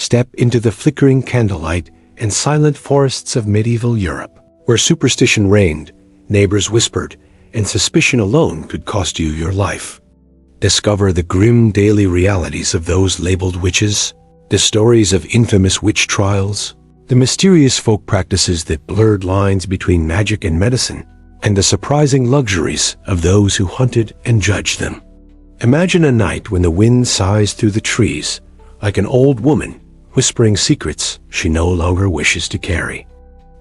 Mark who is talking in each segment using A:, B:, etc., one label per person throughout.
A: step into the flickering candlelight and silent forests of medieval Europe, where superstition reigned, neighbors whispered, and suspicion alone could cost you your life. Discover the grim daily realities of those labeled witches, the stories of infamous witch trials, the mysterious folk practices that blurred lines between magic and medicine, and the surprising luxuries of those who hunted and judged them. Imagine a night when the wind sighs through the trees, like an old woman whispering secrets she no longer wishes to carry.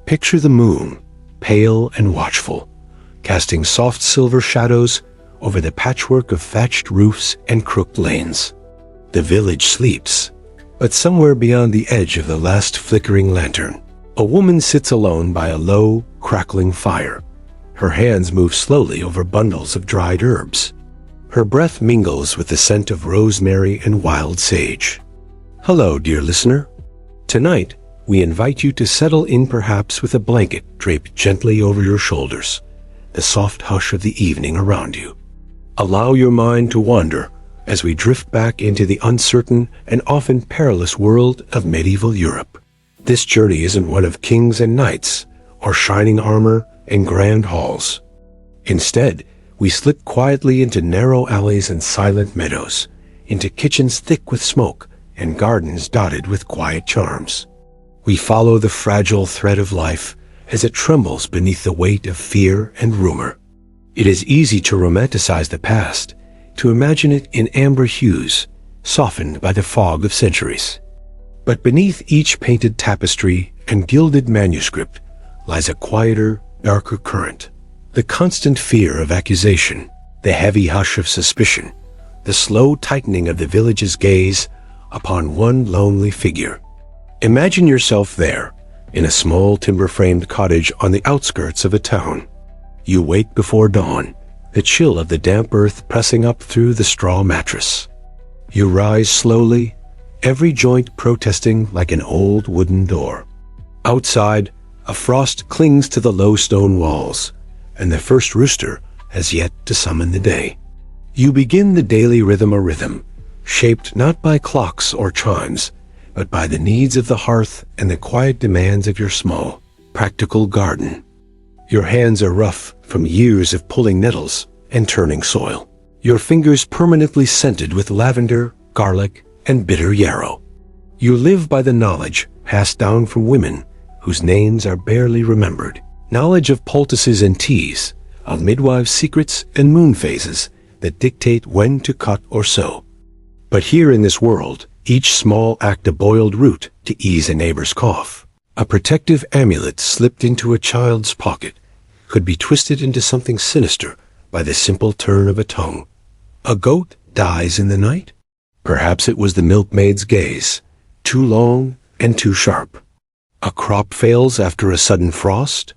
A: Picture the moon, pale and watchful, casting soft silver shadows over the patchwork of thatched roofs and crooked lanes. The village sleeps, but somewhere beyond the edge of the last flickering lantern, a woman sits alone by a low, crackling fire. Her hands move slowly over bundles of dried herbs. Her breath mingles with the scent of rosemary and wild sage. Hello, dear listener. Tonight, we invite you to settle in, perhaps with a blanket draped gently over your shoulders, the soft hush of the evening around you. Allow your mind to wander as we drift back into the uncertain and often perilous world of medieval Europe. This journey isn't one of kings and knights, or shining armor and grand halls. Instead, we slip quietly into narrow alleys and silent meadows, into kitchens thick with smoke and gardens dotted with quiet charms. We follow the fragile thread of life as it trembles beneath the weight of fear and rumor. It is easy to romanticize the past, to imagine it in amber hues, softened by the fog of centuries. But beneath each painted tapestry and gilded manuscript lies a quieter, darker current. The constant fear of accusation, the heavy hush of suspicion, the slow tightening of the village's gaze upon one lonely figure. Imagine yourself there, in a small timber-framed cottage on the outskirts of a town. You wake before dawn, the chill of the damp earth pressing up through the straw mattress. You rise slowly, every joint protesting like an old wooden door. Outside, a frost clings to the low stone walls, and the first rooster has yet to summon the day. You begin the daily rhythm, shaped not by clocks or chimes, but by the needs of the hearth and the quiet demands of your small, practical garden. Your hands are rough from years of pulling nettles and turning soil, your fingers permanently scented with lavender, garlic, and bitter yarrow. You live by the knowledge passed down from women whose names are barely remembered, knowledge of poultices and teas, of midwives' secrets and moon phases that dictate when to cut or sew. But here in this world, each small act a boiled root to ease a neighbor's cough, a protective amulet slipped into a child's pocket, could be twisted into something sinister by the simple turn of a tongue. A goat dies in the night? Perhaps it was the milkmaid's gaze, too long and too sharp. A crop fails after a sudden frost?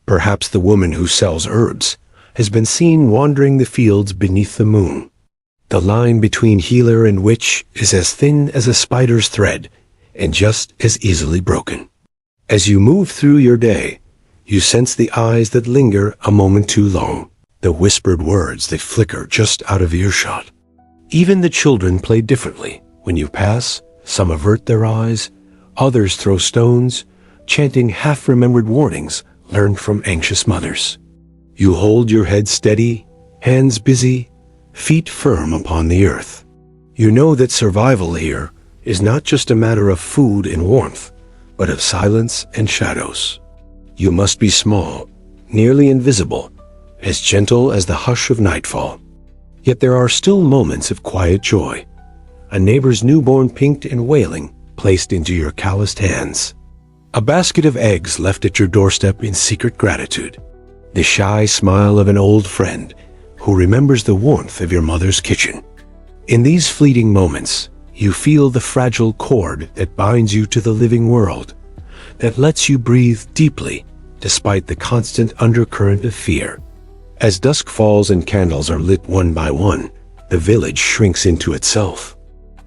A: Perhaps the woman who sells herbs has been seen wandering the fields beneath the moon. The line between healer and witch is as thin as a spider's thread and just as easily broken. As you move through your day, you sense the eyes that linger a moment too long, the whispered words that flicker just out of earshot. Even the children play differently. When you pass, some avert their eyes, others throw stones, chanting half-remembered warnings learned from anxious mothers. You hold your head steady, hands busy, feet firm upon the earth. You know that survival here is not just a matter of food and warmth, but of silence and shadows. You must be small, nearly invisible, as gentle as the hush of nightfall. Yet there are still moments of quiet joy. A neighbor's newborn pinked and wailing placed into your calloused hands. A basket of eggs left at your doorstep in secret gratitude. The shy smile of an old friend who remembers the warmth of your mother's kitchen. In these fleeting moments, you feel the fragile cord that binds you to the living world, that lets you breathe deeply despite the constant undercurrent of fear. As dusk falls and candles are lit one by one, the village shrinks into itself.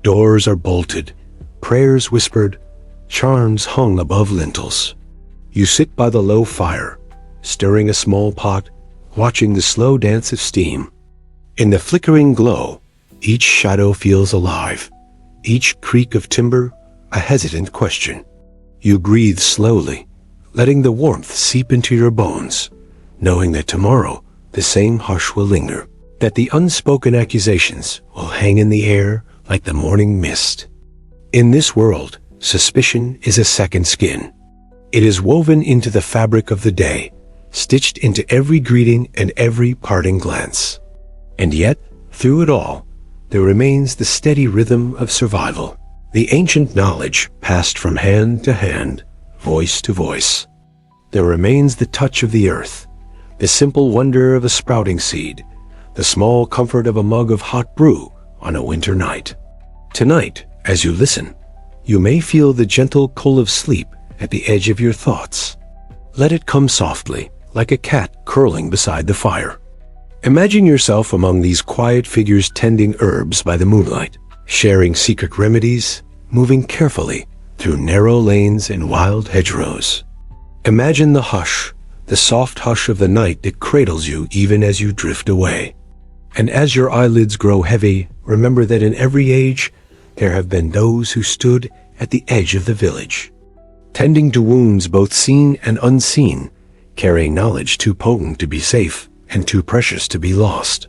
A: Doors are bolted, prayers whispered, charms hung above lintels. You sit by the low fire, stirring a small pot, watching the slow dance of steam. In the flickering glow, each shadow feels alive, each creak of timber a hesitant question. You breathe slowly, letting the warmth seep into your bones, knowing that tomorrow the same hush will linger, that the unspoken accusations will hang in the air like the morning mist. In this world, suspicion is a second skin. It is woven into the fabric of the day, stitched into every greeting and every parting glance. And yet, through it all, there remains the steady rhythm of survival, the ancient knowledge passed from hand to hand, voice to voice. There remains the touch of the earth, the simple wonder of a sprouting seed, the small comfort of a mug of hot brew on a winter night. Tonight, as you listen, you may feel the gentle pull of sleep at the edge of your thoughts. Let it come softly, like a cat curling beside the fire. Imagine yourself among these quiet figures tending herbs by the moonlight, sharing secret remedies, moving carefully through narrow lanes and wild hedgerows. Imagine the hush, the soft hush of the night that cradles you even as you drift away. And as your eyelids grow heavy, remember that in every age, there have been those who stood at the edge of the village, tending to wounds both seen and unseen, carrying knowledge too potent to be safe and too precious to be lost.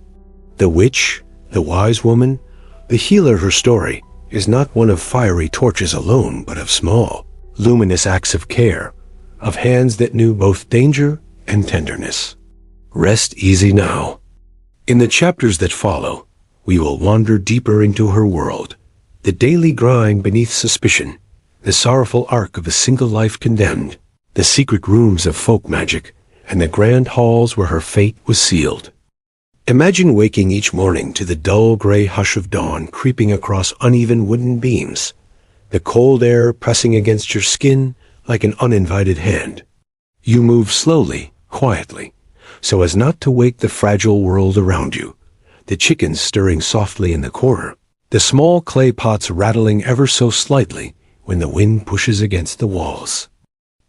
A: The witch, the wise woman, the healer, her story is not one of fiery torches alone, but of small, luminous acts of care, of hands that knew both danger and tenderness. Rest easy now. In the chapters that follow, we will wander deeper into her world, the daily grind beneath suspicion, the sorrowful arc of a single life condemned, the secret rooms of folk magic, and the grand halls where her fate was sealed. Imagine waking each morning to the dull gray hush of dawn creeping across uneven wooden beams, the cold air pressing against your skin like an uninvited hand. You move slowly, quietly, so as not to wake the fragile world around you, the chickens stirring softly in the corner, the small clay pots rattling ever so slightly when the wind pushes against the walls.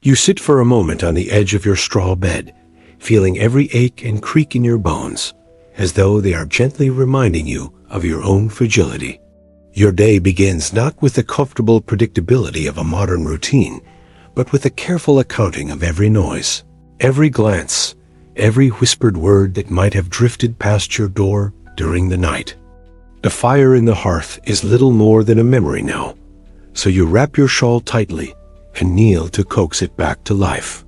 A: You sit for a moment on the edge of your straw bed, feeling every ache and creak in your bones, as though they are gently reminding you of your own fragility. Your day begins not with the comfortable predictability of a modern routine, but with a careful accounting of every noise, every glance, every whispered word that might have drifted past your door during the night. The fire in the hearth is little more than a memory now, so you wrap your shawl tightly and kneel to coax it back to life.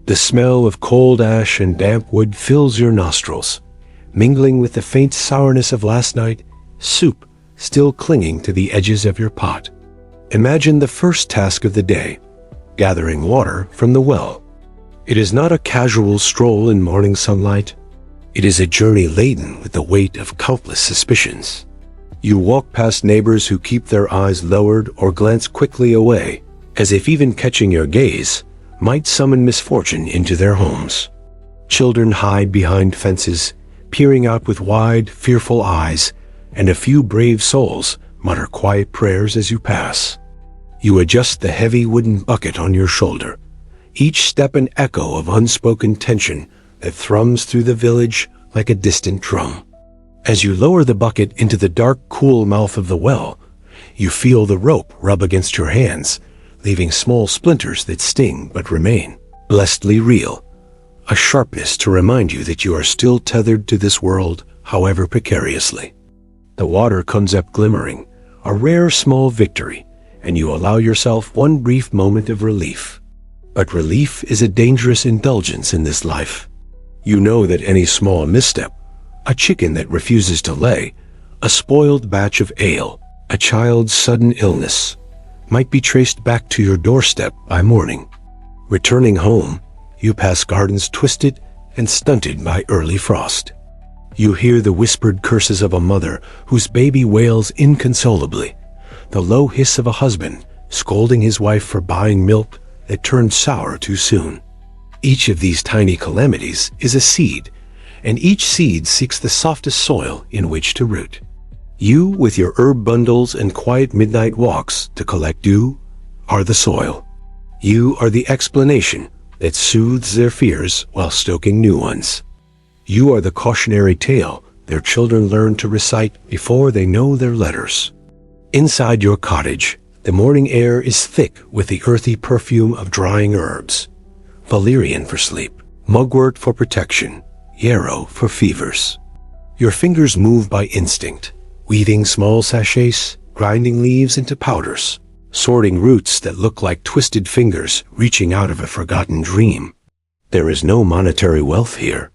A: The smell of cold ash and damp wood fills your nostrils, mingling with the faint sourness of last night's soup still clinging to the edges of your pot. Imagine the first task of the day, gathering water from the well. It is not a casual stroll in morning sunlight. It is a journey laden with the weight of countless suspicions. You walk past neighbors who keep their eyes lowered or glance quickly away, as if even catching your gaze might summon misfortune into their homes. Children hide behind fences, peering out with wide, fearful eyes, and a few brave souls mutter quiet prayers as you pass. You adjust the heavy wooden bucket on your shoulder, each step an echo of unspoken tension that thrums through the village like a distant drum. As you lower the bucket into the dark, cool mouth of the well, you feel the rope rub against your hands, leaving small splinters that sting but remain blessedly real, a sharpness to remind you that you are still tethered to this world, however precariously. The water comes up glimmering, a rare small victory, and you allow yourself one brief moment of relief. But relief is a dangerous indulgence in this life. You know that any small misstep, a chicken that refuses to lay, a spoiled batch of ale, a child's sudden illness, might be traced back to your doorstep by morning. Returning home, you pass gardens twisted and stunted by early frost. You hear the whispered curses of a mother whose baby wails inconsolably, the low hiss of a husband scolding his wife for buying milk that turned sour too soon. Each of these tiny calamities is a seed, and each seed seeks the softest soil in which to root. You, with your herb bundles and quiet midnight walks to collect dew, are the soil. You are the explanation that soothes their fears while stoking new ones. You are the cautionary tale their children learn to recite before they know their letters. Inside your cottage, The morning air is thick with the earthy perfume of drying herbs. Valerian for sleep, mugwort for protection, yarrow for fevers. Your fingers move by instinct, weaving small sachets, grinding leaves into powders, sorting roots that look like twisted fingers reaching out of a forgotten dream. There is no monetary wealth here.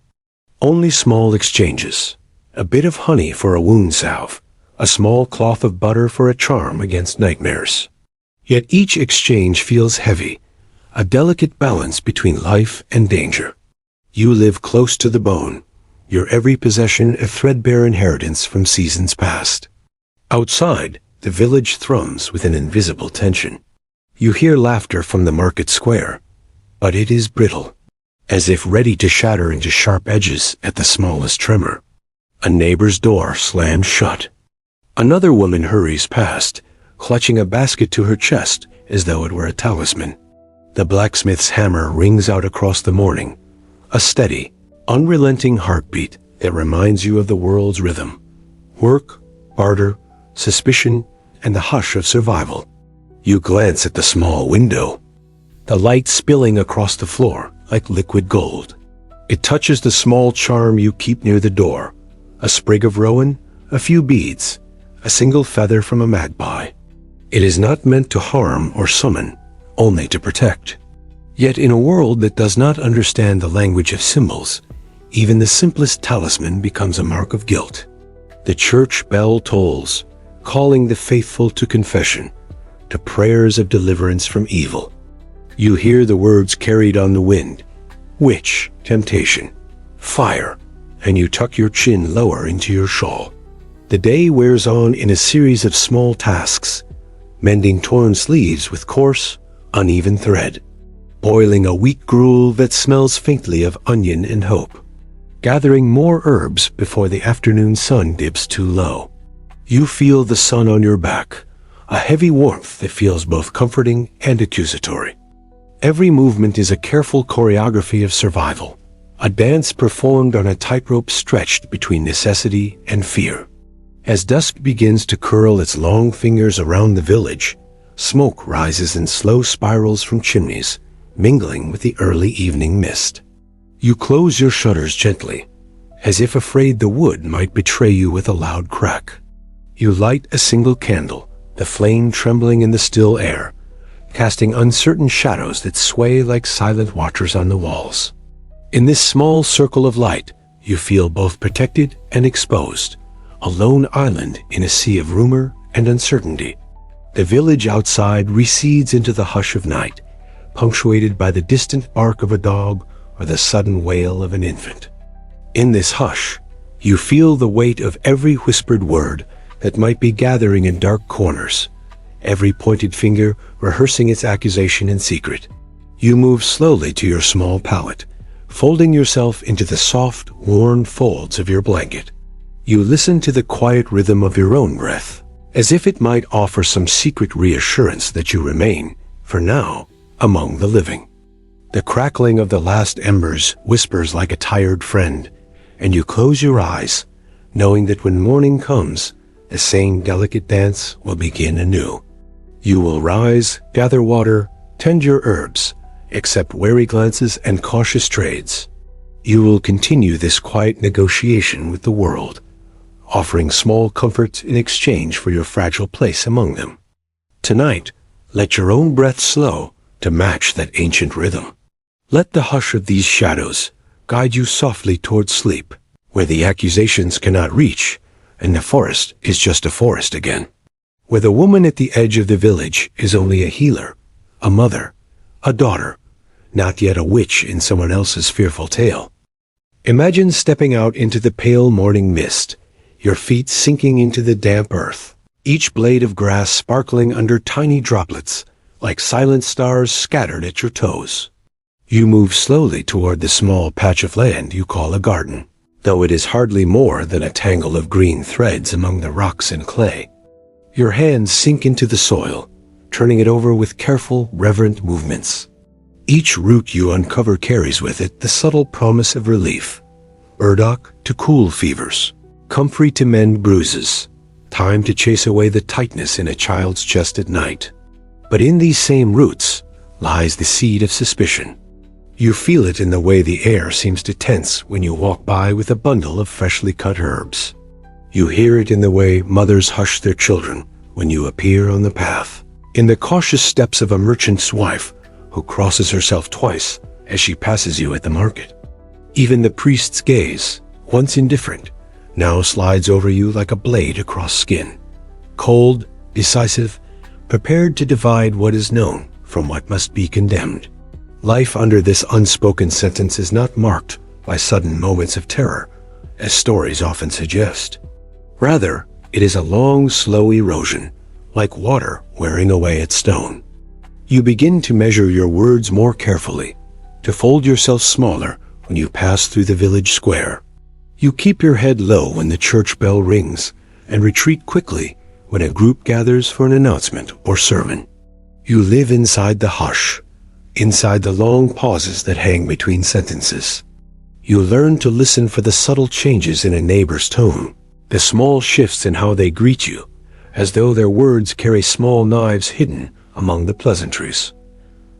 A: Only small exchanges. A bit of honey for a wound salve, a small cloth of butter for a charm against nightmares. Yet each exchange feels heavy, a delicate balance between life and danger. You live close to the bone, your every possession a threadbare inheritance from seasons past. Outside, the village thrums with an invisible tension. You hear laughter from the market square, but it is brittle, as if ready to shatter into sharp edges at the smallest tremor. A neighbor's door slams shut. Another woman hurries past, clutching a basket to her chest as though it were a talisman. The blacksmith's hammer rings out across the morning, a steady, unrelenting heartbeat that reminds you of the world's rhythm. Work, barter, suspicion, and the hush of survival. You glance at the small window, the light spilling across the floor like liquid gold. It touches the small charm you keep near the door, a sprig of rowan, a few beads, a single feather from a magpie. It is not meant to harm or summon, only to protect. Yet in a world that does not understand the language of symbols, even the simplest talisman becomes a mark of guilt. The church bell tolls, calling the faithful to confession, to prayers of deliverance from evil. You hear the words carried on the wind, witch, temptation, fire, and you tuck your chin lower into your shawl. The day wears on in a series of small tasks, mending torn sleeves with coarse, uneven thread, boiling a weak gruel that smells faintly of onion and hope, gathering more herbs before the afternoon sun dips too low. You feel the sun on your back, a heavy warmth that feels both comforting and accusatory. Every movement is a careful choreography of survival, a dance performed on a tightrope stretched between necessity and fear. As dusk begins to curl its long fingers around the village, smoke rises in slow spirals from chimneys, mingling with the early evening mist. You close your shutters gently, as if afraid the wood might betray you with a loud crack. You light a single candle, the flame trembling in the still air, casting uncertain shadows that sway like silent watchers on the walls. In this small circle of light, you feel both protected and exposed, a lone island in a sea of rumor and uncertainty. The village outside recedes into the hush of night, punctuated by the distant bark of a dog or the sudden wail of an infant. In this hush, you feel the weight of every whispered word that might be gathering in dark corners, every pointed finger rehearsing its accusation in secret. You move slowly to your small pallet, folding yourself into the soft, worn folds of your blanket. You listen to the quiet rhythm of your own breath, as if it might offer some secret reassurance that you remain, for now, among the living. The crackling of the last embers whispers like a tired friend, and you close your eyes, knowing that when morning comes, the same delicate dance will begin anew. You will rise, gather water, tend your herbs, accept wary glances and cautious trades. You will continue this quiet negotiation with the world, offering small comforts in exchange for your fragile place among them. Tonight, let your own breath slow to match that ancient rhythm. Let the hush of these shadows guide you softly towards sleep, where the accusations cannot reach, and the forest is just a forest again. Where the woman at the edge of the village is only a healer, a mother, a daughter, not yet a witch in someone else's fearful tale. Imagine stepping out into the pale morning mist, your feet sinking into the damp earth, each blade of grass sparkling under tiny droplets, like silent stars scattered at your toes. You move slowly toward the small patch of land you call a garden, though it is hardly more than a tangle of green threads among the rocks and clay. Your hands sink into the soil, turning it over with careful, reverent movements. Each root you uncover carries with it the subtle promise of relief. Burdock to cool fevers, comfrey to mend bruises, time to chase away the tightness in a child's chest at night. But in these same roots lies the seed of suspicion. You feel it in the way the air seems to tense when you walk by with a bundle of freshly cut herbs. You hear it in the way mothers hush their children when you appear on the path, in the cautious steps of a merchant's wife who crosses herself twice as she passes you at the market. Even the priest's gaze, once indifferent, now slides over you like a blade across skin. Cold, decisive, prepared to divide what is known from what must be condemned. Life under this unspoken sentence is not marked by sudden moments of terror, as stories often suggest. Rather, it is a long, slow erosion, like water wearing away at stone. You begin to measure your words more carefully, to fold yourself smaller when you pass through the village square. You keep your head low when the church bell rings, and retreat quickly when a group gathers for an announcement or sermon. You live inside the hush, inside the long pauses that hang between sentences. You learn to listen for the subtle changes in a neighbor's tone, the small shifts in how they greet you, as though their words carry small knives hidden among the pleasantries.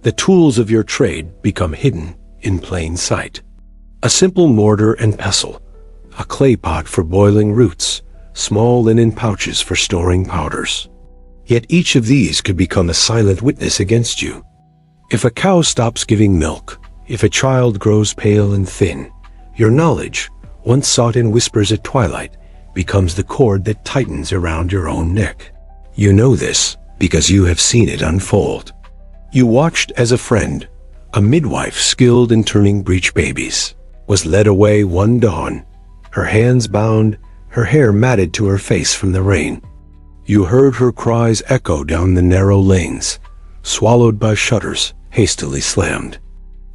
A: The tools of your trade become hidden in plain sight. A simple mortar and pestle, a clay pot for boiling roots, small linen pouches for storing powders. Yet each of these could become a silent witness against you. If a cow stops giving milk, if a child grows pale and thin, your knowledge, once sought in whispers at twilight, becomes the cord that tightens around your own neck. You know this because you have seen it unfold. You watched as a friend, a midwife skilled in turning breech babies, was led away one dawn, her hands bound, her hair matted to her face from the rain. You heard her cries echo down the narrow lanes, swallowed by shutters hastily slammed.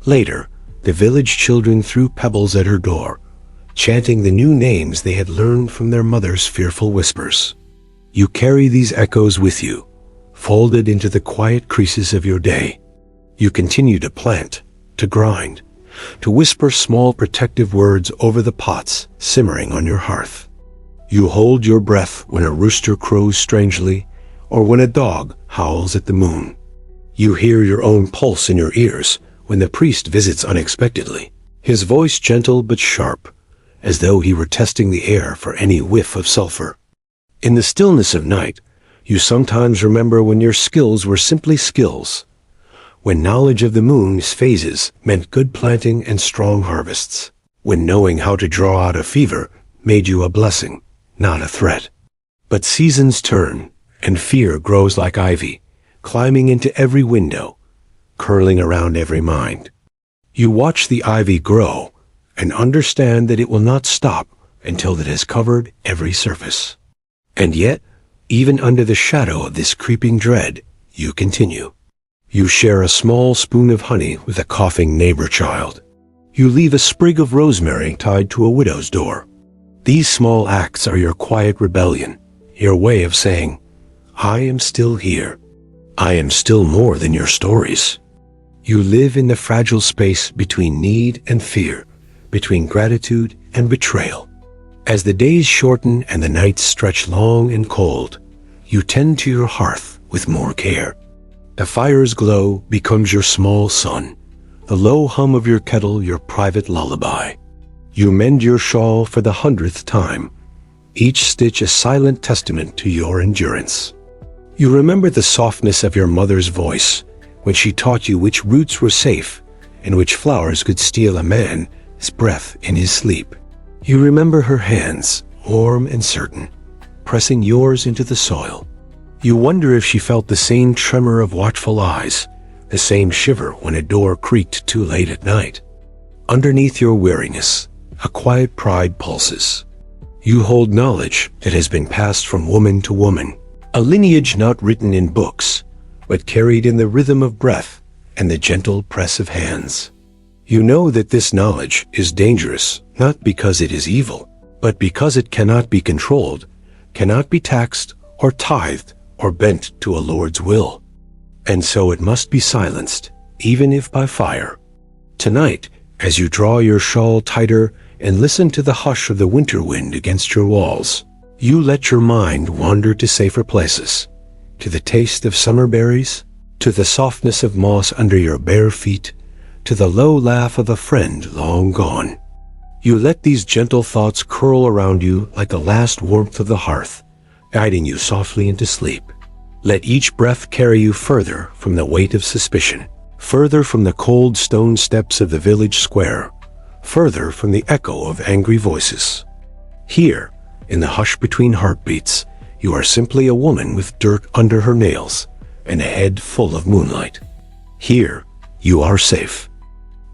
A: Later, the village children threw pebbles at her door, chanting the new names they had learned from their mother's fearful whispers. You carry these echoes with you, folded into the quiet creases of your day. You continue to plant, to grind, to whisper small protective words over the pots simmering on your hearth. You hold your breath when a rooster crows strangely, or when a dog howls at the moon. You hear your own pulse in your ears when the priest visits unexpectedly, his voice gentle but sharp, as though he were testing the air for any whiff of sulfur. In the stillness of night, you sometimes remember when your skills were simply skills, when knowledge of the moon's phases meant good planting and strong harvests, when knowing how to draw out a fever made you a blessing, not a threat. But seasons turn, and fear grows like ivy, climbing into every window, curling around every mind. You watch the ivy grow and understand that it will not stop until it has covered every surface. And yet, even under the shadow of this creeping dread, you continue. You share a small spoon of honey with a coughing neighbor child. You leave a sprig of rosemary tied to a widow's door. These small acts are your quiet rebellion, your way of saying, I am still here. I am still more than your stories. You live in the fragile space between need and fear, between gratitude and betrayal. As the days shorten and the nights stretch long and cold, you tend to your hearth with more care. The fire's glow becomes your small sun, the low hum of your kettle your private lullaby. You mend your shawl for the 100th time, each stitch a silent testament to your endurance. You remember the softness of your mother's voice when she taught you which roots were safe and which flowers could steal a man's breath in his sleep. You remember her hands, warm and certain, pressing yours into the soil. You wonder if she felt the same tremor of watchful eyes, the same shiver when a door creaked too late at night. Underneath your weariness, a quiet pride pulses. You hold knowledge that has been passed from woman to woman, a lineage not written in books, but carried in the rhythm of breath and the gentle press of hands. You know that this knowledge is dangerous, not because it is evil, but because it cannot be controlled, cannot be taxed or tithed or bent to a lord's will. And so it must be silenced, even if by fire. Tonight, as you draw your shawl tighter and listen to the hush of the winter wind against your walls, you let your mind wander to safer places, to the taste of summer berries, to the softness of moss under your bare feet, to the low laugh of a friend long gone. You let these gentle thoughts curl around you like the last warmth of the hearth, guiding you softly into sleep. Let each breath carry you further from the weight of suspicion, further from the cold stone steps of the village square, further from the echo of angry voices. Here, in the hush between heartbeats, you are simply a woman with dirt under her nails and a head full of moonlight. Here, you are safe.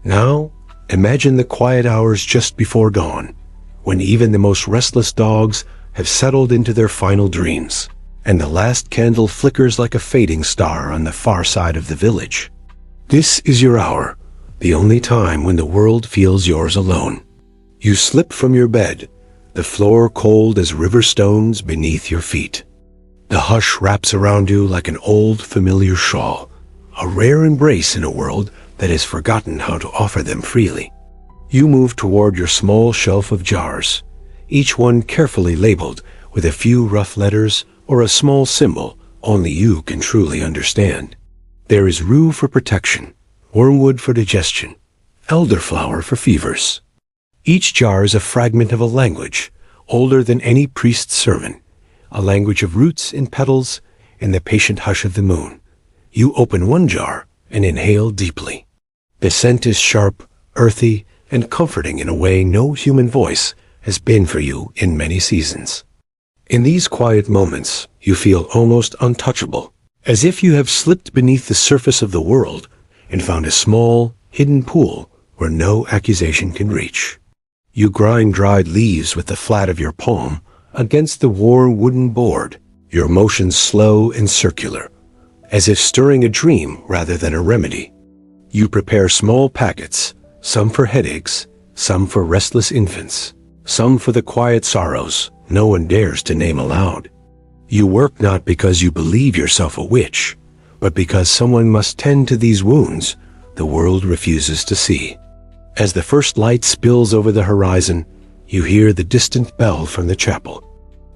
A: Now, imagine the quiet hours just before dawn, when even the most restless dogs have settled into their final dreams, and the last candle flickers like a fading star on the far side of the village. This is your hour, the only time when the world feels yours alone. You slip from your bed, the floor cold as river stones beneath your feet. The hush wraps around you like an old familiar shawl, a rare embrace in a world that has forgotten how to offer them freely. You move toward your small shelf of jars, each one carefully labeled with a few rough letters or a small symbol only you can truly understand. There is rue for protection, wormwood for digestion, elderflower for fevers. Each jar is a fragment of a language older than any priest's sermon, a language of roots and petals and the patient hush of the moon. You open one jar and inhale deeply. The scent is sharp, earthy, and comforting in a way no human voice has been for you in many seasons. In these quiet moments, you feel almost untouchable, as if you have slipped beneath the surface of the world and found a small, hidden pool where no accusation can reach. You grind dried leaves with the flat of your palm against the worn wooden board, your motions slow and circular, as if stirring a dream rather than a remedy. You prepare small packets, some for headaches, some for restless infants, some for the quiet sorrows no one dares to name aloud. You work not because you believe yourself a witch, but because someone must tend to these wounds the world refuses to see. As the first light spills over the horizon, you hear the distant bell from the chapel.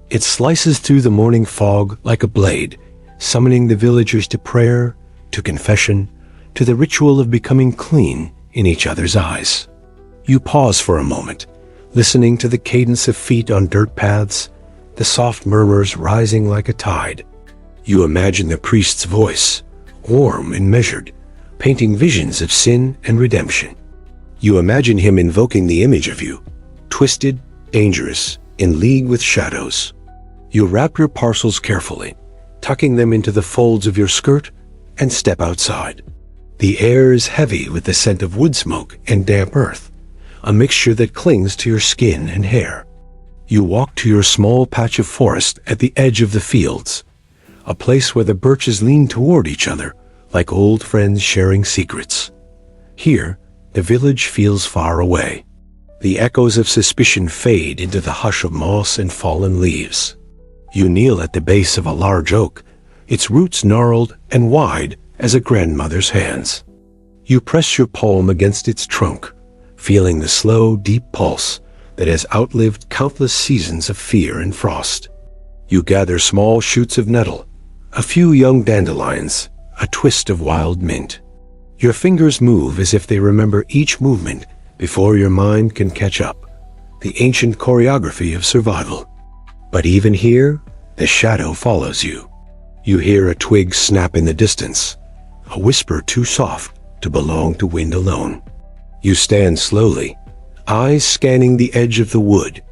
A: It slices through the morning fog like a blade, summoning the villagers to prayer, to confession, to the ritual of becoming clean in each other's eyes. You pause for a moment, listening to the cadence of feet on dirt paths, the soft murmurs rising like a tide. You imagine the priest's voice, warm and measured, painting visions of sin and redemption. You imagine him invoking the image of you, twisted, dangerous, in league with shadows. You wrap your parcels carefully, tucking them into the folds of your skirt, and step outside. The air is heavy with the scent of wood smoke and damp earth, a mixture that clings to your skin and hair. You walk to your small patch of forest at the edge of the fields, a place where the birches lean toward each other like old friends sharing secrets. Here, the village feels far away. The echoes of suspicion fade into the hush of moss and fallen leaves. You kneel at the base of a large oak, its roots gnarled and wide as a grandmother's hands. You press your palm against its trunk, feeling the slow, deep pulse that has outlived countless seasons of fear and frost. You gather small shoots of nettle, a few young dandelions, a twist of wild mint. Your fingers move as if they remember each movement before your mind can catch up, the ancient choreography of survival. But even here, the shadow follows you. You hear a twig snap in the distance, a whisper too soft to belong to wind alone. You stand slowly, eyes scanning the edge of the wood.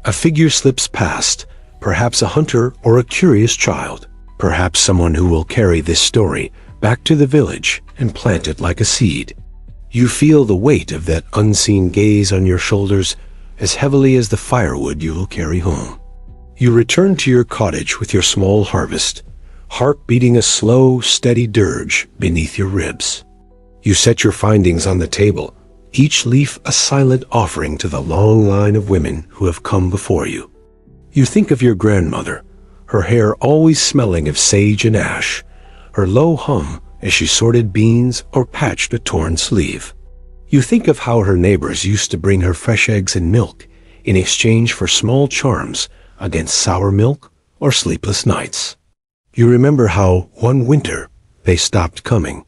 A: A figure slips past, perhaps a hunter or a curious child, perhaps someone who will carry this story back to the village and plant it like a seed. You feel the weight of that unseen gaze on your shoulders as heavily as the firewood you will carry home. You return to your cottage with your small harvest, heart beating a slow, steady dirge beneath your ribs. You set your findings on the table, each leaf a silent offering to the long line of women who have come before you. You think of your grandmother, her hair always smelling of sage and ash, her low hum as she sorted beans or patched a torn sleeve. You think of how her neighbors used to bring her fresh eggs and milk in exchange for small charms against sour milk or sleepless nights. You remember how, one winter, they stopped coming.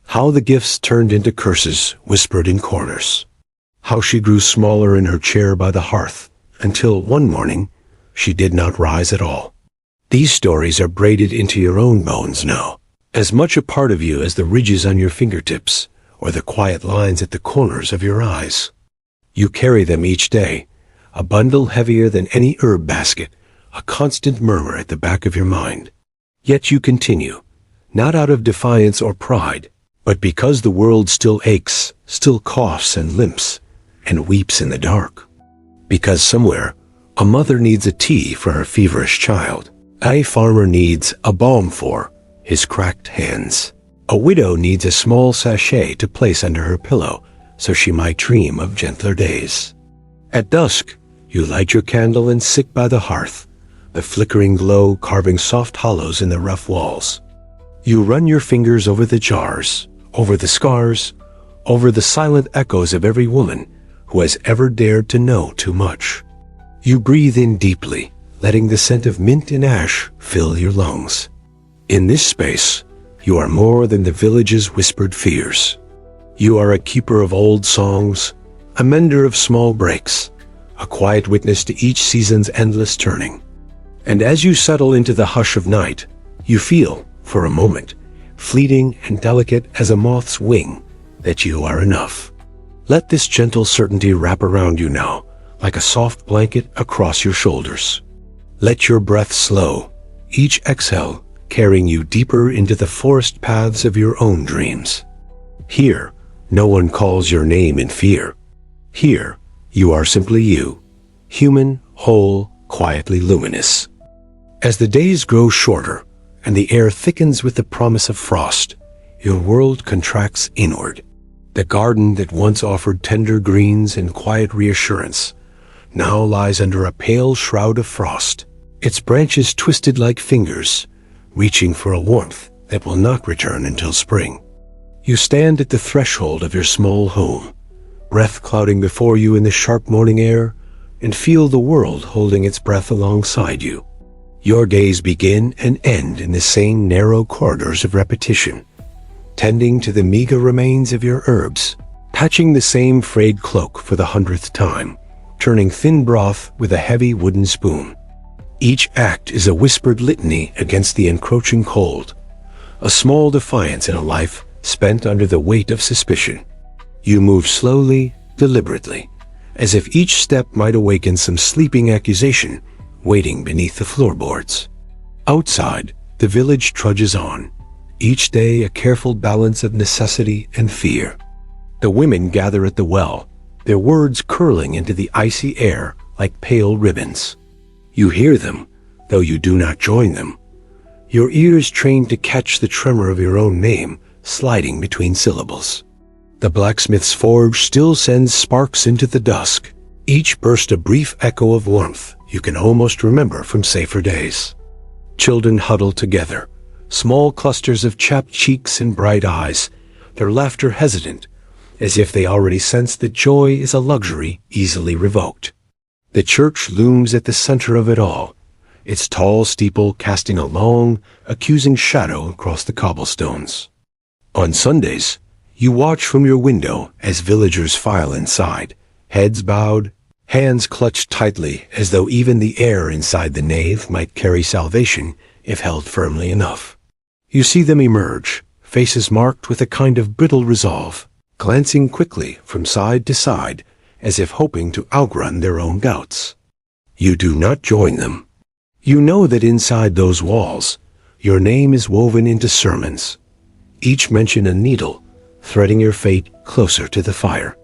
A: How the gifts turned into curses whispered in corners. How she grew smaller in her chair by the hearth, until one morning, she did not rise at all. These stories are braided into your own bones now, as much a part of you as the ridges on your fingertips, or the quiet lines at the corners of your eyes. You carry them each day, a bundle heavier than any herb basket, a constant murmur at the back of your mind. Yet you continue, not out of defiance or pride, but because the world still aches, still coughs and limps, and weeps in the dark. Because somewhere, a mother needs a tea for her feverish child. A farmer needs a balm for his cracked hands. A widow needs a small sachet to place under her pillow so she might dream of gentler days. At dusk, you light your candle and sit by the hearth, the flickering glow carving soft hollows in the rough walls. You run your fingers over the jars, over the scars, over the silent echoes of every woman who has ever dared to know too much. You breathe in deeply, letting the scent of mint and ash fill your lungs. In this space, you are more than the village's whispered fears. You are a keeper of old songs, a mender of small breaks, a quiet witness to each season's endless turning. And as you settle into the hush of night, you feel, for a moment, fleeting and delicate as a moth's wing, that you are enough. Let this gentle certainty wrap around you now, like a soft blanket across your shoulders. Let your breath slow, each exhale carrying you deeper into the forest paths of your own dreams. Here, no one calls your name in fear. Here, you are simply you, human, whole, quietly luminous. As the days grow shorter and the air thickens with the promise of frost, your world contracts inward. The garden that once offered tender greens and quiet reassurance now lies under a pale shroud of frost, its branches twisted like fingers, reaching for a warmth that will not return until spring. You stand at the threshold of your small home, breath clouding before you in the sharp morning air, and feel the world holding its breath alongside you. Your days begin and end in the same narrow corridors of repetition, tending to the meager remains of your herbs, patching the same frayed cloak for the 100th time, turning thin broth with a heavy wooden spoon. Each act is a whispered litany against the encroaching cold, a small defiance in a life spent under the weight of suspicion. You move slowly, deliberately, as if each step might awaken some sleeping accusation waiting beneath the floorboards. Outside, the village trudges on, each day a careful balance of necessity and fear. The women gather at the well, their words curling into the icy air like pale ribbons. You hear them, though you do not join them. Your ears trained to catch the tremor of your own name sliding between syllables. The blacksmith's forge still sends sparks into the dusk, each burst a brief echo of warmth you can almost remember from safer days. Children huddle together, small clusters of chapped cheeks and bright eyes, their laughter hesitant, as if they already sense that joy is a luxury easily revoked. The church looms at the center of it all, its tall steeple casting a long, accusing shadow across the cobblestones. On Sundays, you watch from your window as villagers file inside, heads bowed, hands clutched tightly as though even the air inside the nave might carry salvation if held firmly enough. You see them emerge, faces marked with a kind of brittle resolve, glancing quickly from side to side as if hoping to outrun their own doubts. You do not join them. You know that inside those walls, your name is woven into sermons, each mention a needle, threading your fate closer to the fire.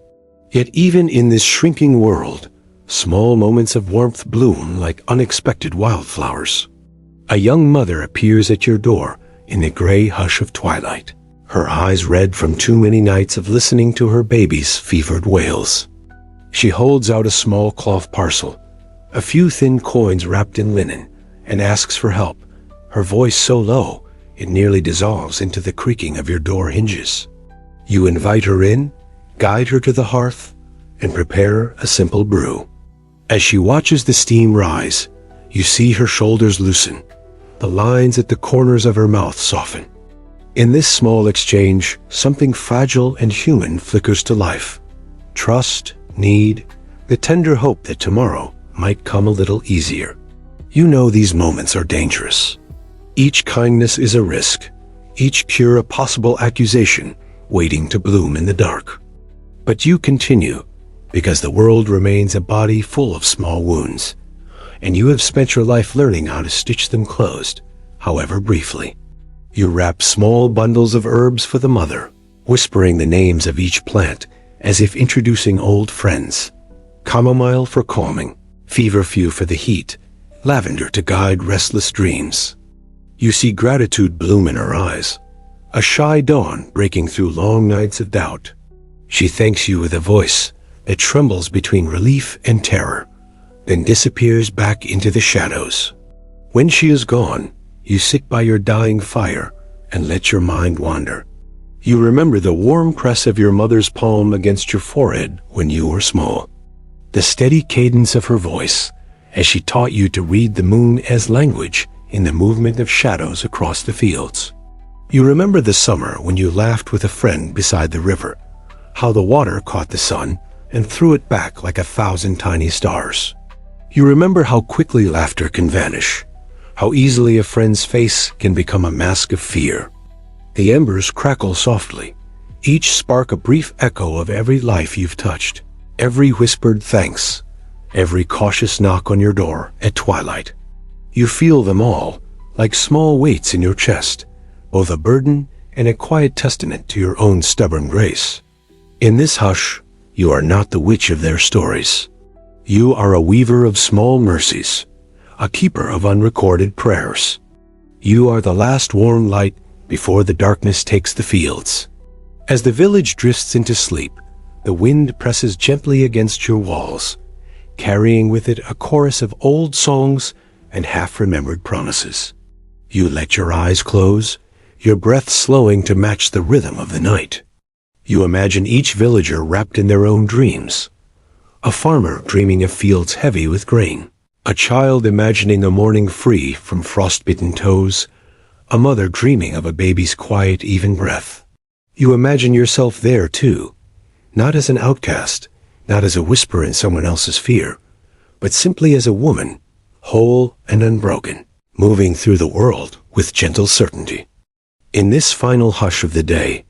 A: Yet even in this shrinking world, small moments of warmth bloom like unexpected wildflowers. A young mother appears at your door in the gray hush of twilight, her eyes red from too many nights of listening to her baby's fevered wails. She holds out a small cloth parcel, a few thin coins wrapped in linen, and asks for help, her voice so low it nearly dissolves into the creaking of your door hinges. You invite her in, guide her to the hearth, and prepare a simple brew. As she watches the steam rise, you see her shoulders loosen, the lines at the corners of her mouth soften. In this small exchange, something fragile and human flickers to life. Trust, need, the tender hope that tomorrow might come a little easier. You know these moments are dangerous. Each kindness is a risk, each cure a possible accusation waiting to bloom in the dark. But you continue, because the world remains a body full of small wounds, and you have spent your life learning how to stitch them closed, however briefly. You wrap small bundles of herbs for the mother, whispering the names of each plant as if introducing old friends. Chamomile for calming, feverfew for the heat, lavender to guide restless dreams. You see gratitude bloom in her eyes, a shy dawn breaking through long nights of doubt. She thanks you with a voice that trembles between relief and terror, then disappears back into the shadows. When she is gone, you sit by your dying fire and let your mind wander. You remember the warm press of your mother's palm against your forehead when you were small, the steady cadence of her voice as she taught you to read the moon as language in the movement of shadows across the fields. You remember the summer when you laughed with a friend beside the river, how the water caught the sun and threw it back like 1,000 tiny stars. You remember how quickly laughter can vanish, how easily a friend's face can become a mask of fear. The embers crackle softly, each spark a brief echo of every life you've touched, every whispered thanks, every cautious knock on your door at twilight. You feel them all, like small weights in your chest, both a burden and a quiet testament to your own stubborn grace. In this hush, you are not the witch of their stories. You are a weaver of small mercies, a keeper of unrecorded prayers. You are the last warm light before the darkness takes the fields. As the village drifts into sleep, the wind presses gently against your walls, carrying with it a chorus of old songs and half-remembered promises. You let your eyes close, your breath slowing to match the rhythm of the night. You imagine each villager wrapped in their own dreams. A farmer dreaming of fields heavy with grain, a child imagining a morning free from frostbitten toes, a mother dreaming of a baby's quiet, even breath. You imagine yourself there too, not as an outcast, not as a whisper in someone else's fear, but simply as a woman, whole and unbroken, moving through the world with gentle certainty. In this final hush of the day,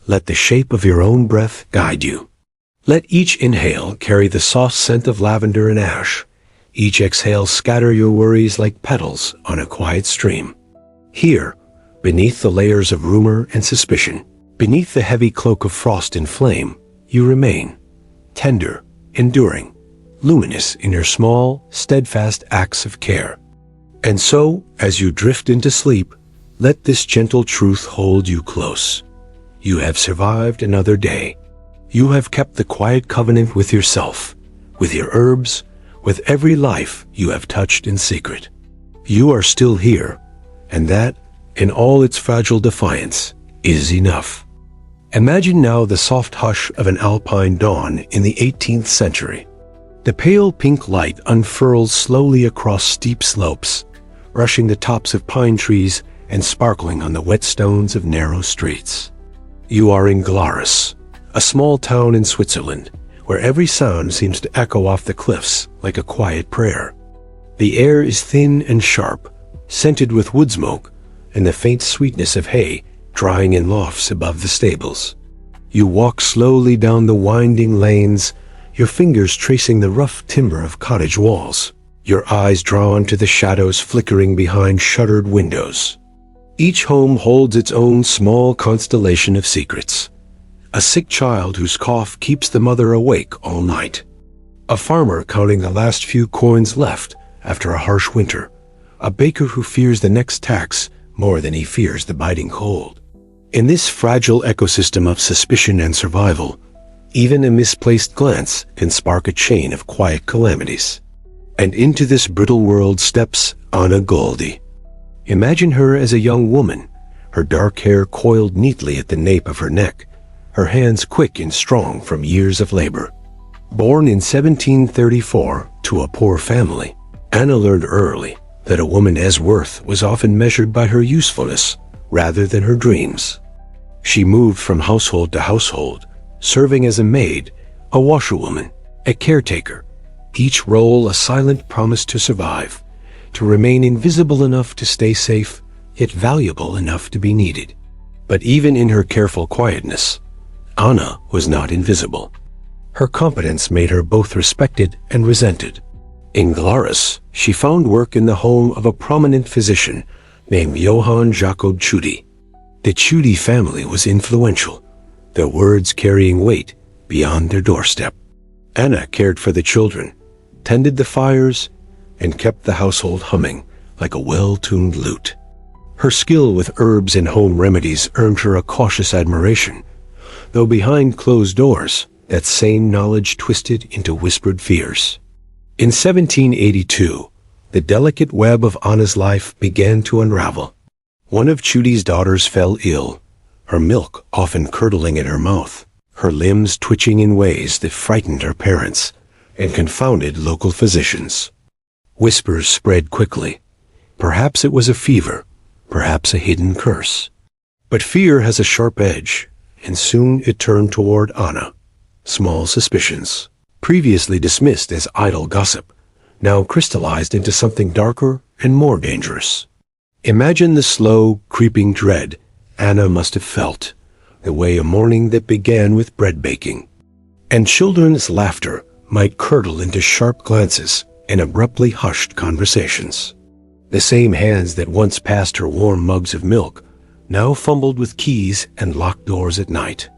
A: let the shape of your own breath guide you. Let each inhale carry the soft scent of lavender and ash, each exhale scatter your worries like petals on a quiet stream. Here, beneath the layers of rumor and suspicion, beneath the heavy cloak of frost and flame, you remain, tender, enduring, luminous in your small, steadfast acts of care. And so, as you drift into sleep, let this gentle truth hold you close. You have survived another day. You have kept the quiet covenant with yourself, with your herbs, with every life you have touched in secret. You are still here, and that, in all its fragile defiance, is enough. Imagine now the soft hush of an alpine dawn in the 18th century. The pale pink light unfurls slowly across steep slopes, brushing the tops of pine trees and sparkling on the wet stones of narrow streets. You are in Glarus, a small town in Switzerland, where every sound seems to echo off the cliffs like a quiet prayer. The air is thin and sharp, scented with wood smoke and the faint sweetness of hay drying in lofts above the stables. You walk slowly down the winding lanes, your fingers tracing the rough timber of cottage walls, your eyes drawn to the shadows flickering behind shuttered windows. Each home holds its own small constellation of secrets. A sick child whose cough keeps the mother awake all night. A farmer counting the last few coins left after a harsh winter. A baker who fears the next tax more than he fears the biting cold. In this fragile ecosystem of suspicion and survival, even a misplaced glance can spark a chain of quiet calamities. And into this brittle world steps Anna Goldie. Imagine her as a young woman, her dark hair coiled neatly at the nape of her neck, her hands quick and strong from years of labor. Born in 1734 to a poor family, Anna learned early that a woman's worth was often measured by her usefulness rather than her dreams. She moved from household to household, serving as a maid, a washerwoman, a caretaker, each role a silent promise to survive, to remain invisible enough to stay safe, yet valuable enough to be needed. But even in her careful quietness, Anna was not invisible. Her competence made her both respected and resented. In Glarus, she found work in the home of a prominent physician named Johann Jakob Tschudi. The Tschudi family was influential, their words carrying weight beyond their doorstep. Anna cared for the children, tended the fires, and kept the household humming like a well-tuned lute. Her skill with herbs and home remedies earned her a cautious admiration, though behind closed doors, that same knowledge twisted into whispered fears. In 1782, the delicate web of Anna's life began to unravel. One of Tschuti's daughters fell ill, her milk often curdling in her mouth, her limbs twitching in ways that frightened her parents and confounded local physicians. Whispers spread quickly. Perhaps it was a fever, perhaps a hidden curse. But fear has a sharp edge, and soon it turned toward Anna. Small suspicions, previously dismissed as idle gossip, now crystallized into something darker and more dangerous. Imagine the slow, creeping dread Anna must have felt, the way a morning that began with bread baking. And children's laughter might curdle into sharp glances and abruptly hushed conversations. The same hands that once passed her warm mugs of milk now fumbled with keys and locked doors at night.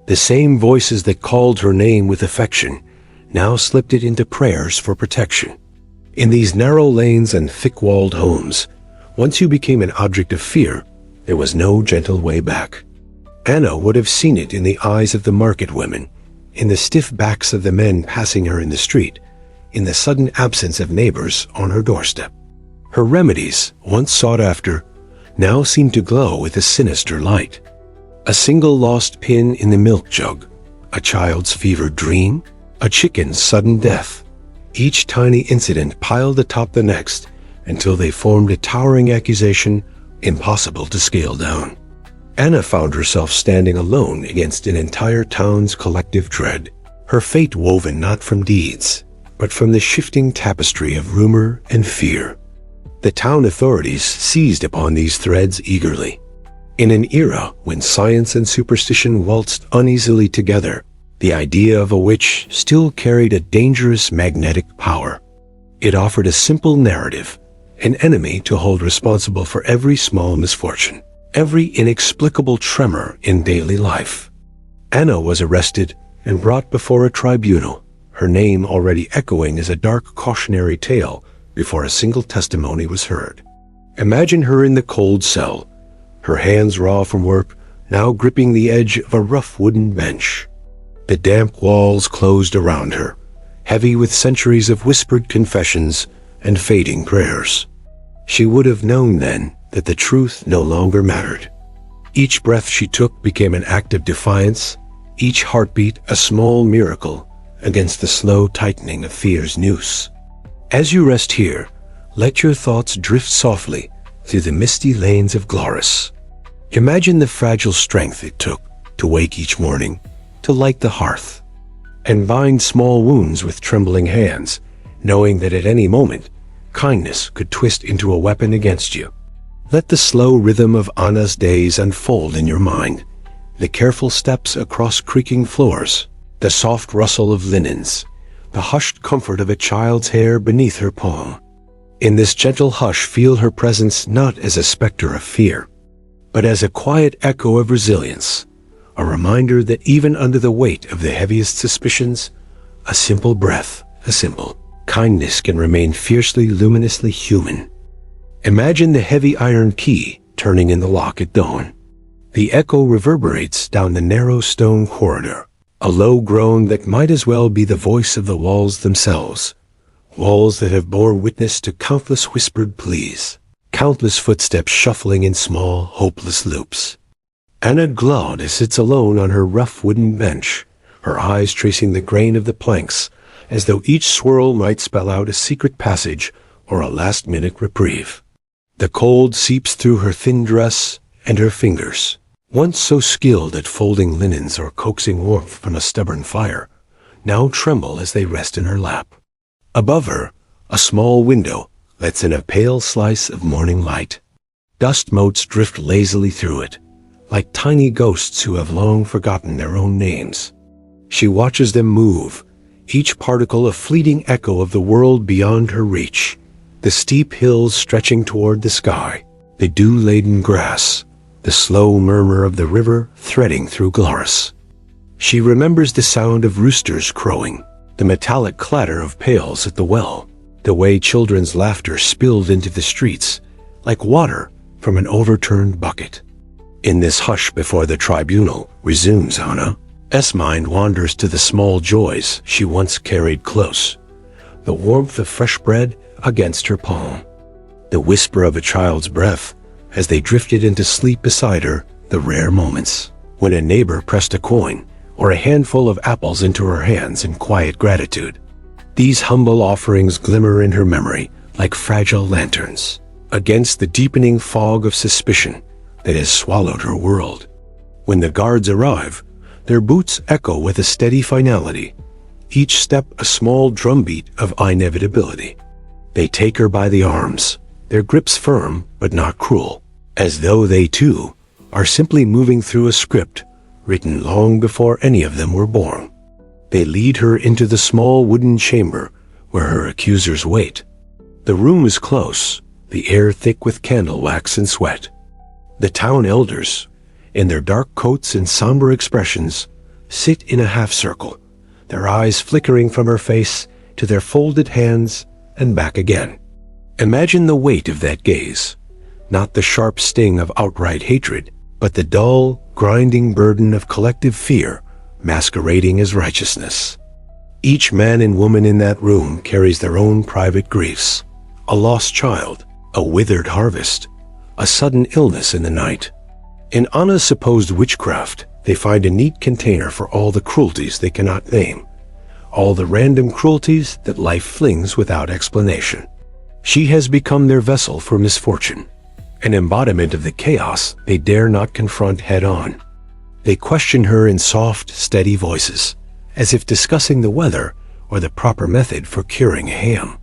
A: The same voices that called her name with affection now slipped it into prayers for protection. In these narrow lanes and thick-walled homes, once you became an object of fear, there was no gentle way back. Anna would have seen it in the eyes of the market women, in the stiff backs of the men passing her in the street, in the sudden absence of neighbors on her doorstep. Her remedies, once sought after, now seemed to glow with a sinister light. A single lost pin in the milk jug, a child's fevered dream, a chicken's sudden death. Each tiny incident piled atop the next until they formed a towering accusation impossible to scale down. Anna found herself standing alone against an entire town's collective dread, her fate woven not from deeds, but from the shifting tapestry of rumor and fear. The town authorities seized upon these threads eagerly. In an era when science and superstition waltzed uneasily together, the idea of a witch still carried a dangerous magnetic power. It offered a simple narrative, an enemy to hold responsible for every small misfortune, every inexplicable tremor in daily life. Anna was arrested and brought before a tribunal, her name already echoing as a dark cautionary tale before a single testimony was heard. Imagine her in the cold cell, her hands raw from work, now gripping the edge of a rough wooden bench. The damp walls closed around her, heavy with centuries of whispered confessions and fading prayers. She would have known then that the truth no longer mattered. Each breath she took became an act of defiance, each heartbeat a small miracle against the slow tightening of fear's noose. As you rest here, let your thoughts drift softly through the misty lanes of Glarus. Imagine the fragile strength it took to wake each morning, to light the hearth, and bind small wounds with trembling hands, knowing that at any moment, kindness could twist into a weapon against you. Let the slow rhythm of Anna's days unfold in your mind, the careful steps across creaking floors, the soft rustle of linens, the hushed comfort of a child's hair beneath her palm. In this gentle hush, feel her presence not as a specter of fear, but as a quiet echo of resilience, a reminder that even under the weight of the heaviest suspicions, a simple breath, a simple kindness can remain fiercely, luminously human. Imagine the heavy iron key turning in the lock at dawn. The echo reverberates down the narrow stone corridor, a low groan that might as well be the voice of the walls themselves, walls that have bore witness to countless whispered pleas, countless footsteps shuffling in small, hopeless loops. Anna Glaude sits alone on her rough wooden bench, her eyes tracing the grain of the planks, as though each swirl might spell out a secret passage or a last-minute reprieve. The cold seeps through her thin dress, and her fingers, once so skilled at folding linens or coaxing warmth from a stubborn fire, now tremble as they rest in her lap. Above her, a small window lets in a pale slice of morning light. Dust motes drift lazily through it, like tiny ghosts who have long forgotten their own names. She watches them move, each particle a fleeting echo of the world beyond her reach. The steep hills stretching toward the sky, the dew-laden grass, the slow murmur of the river threading through Glarus. She remembers the sound of roosters crowing, the metallic clatter of pails at the well, the way children's laughter spilled into the streets, like water from an overturned bucket. In this hush before the tribunal, resumes Anna's mind wanders to the small joys she once carried close, the warmth of fresh bread against her palm, the whisper of a child's breath as they drifted into sleep beside her, the rare moments when a neighbor pressed a coin or a handful of apples into her hands in quiet gratitude. These humble offerings glimmer in her memory like fragile lanterns against the deepening fog of suspicion that has swallowed her world. When the guards arrive, their boots echo with a steady finality, each step a small drumbeat of inevitability. They take her by the arms, their grips firm but not cruel, as though they too are simply moving through a script written long before any of them were born. They lead her into the small wooden chamber where her accusers wait. The room is close, the air thick with candle wax and sweat. The town elders, in their dark coats and somber expressions, sit in a half-circle, their eyes flickering from her face to their folded hands and back again. Imagine the weight of that gaze, not the sharp sting of outright hatred, but the dull, grinding burden of collective fear masquerading as righteousness. Each man and woman in that room carries their own private griefs, a lost child, a withered harvest, a sudden illness in the night. In Anna's supposed witchcraft, they find a neat container for all the cruelties they cannot name, all the random cruelties that life flings without explanation. She has become their vessel for misfortune, an embodiment of the chaos they dare not confront head-on. They question her in soft, steady voices, as if discussing the weather or the proper method for curing a ham.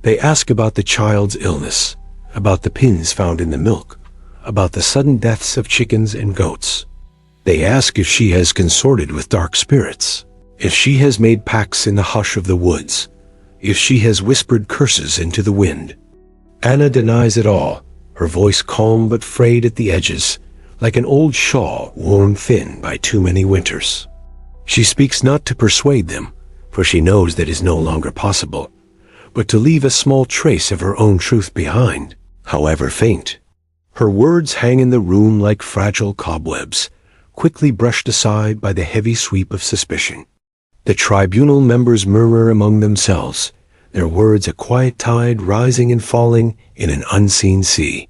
A: They ask about the child's illness, about the pins found in the milk, about the sudden deaths of chickens and goats. They ask if she has consorted with dark spirits, if she has made pacts in the hush of the woods, if she has whispered curses into the wind. Anna denies it all, her voice calm but frayed at the edges, like an old shawl worn thin by too many winters. She speaks not to persuade them, for she knows that is no longer possible, but to leave a small trace of her own truth behind, however faint. Her words hang in the room like fragile cobwebs, quickly brushed aside by the heavy sweep of suspicion. The tribunal members murmur among themselves, their words a quiet tide rising and falling in an unseen sea.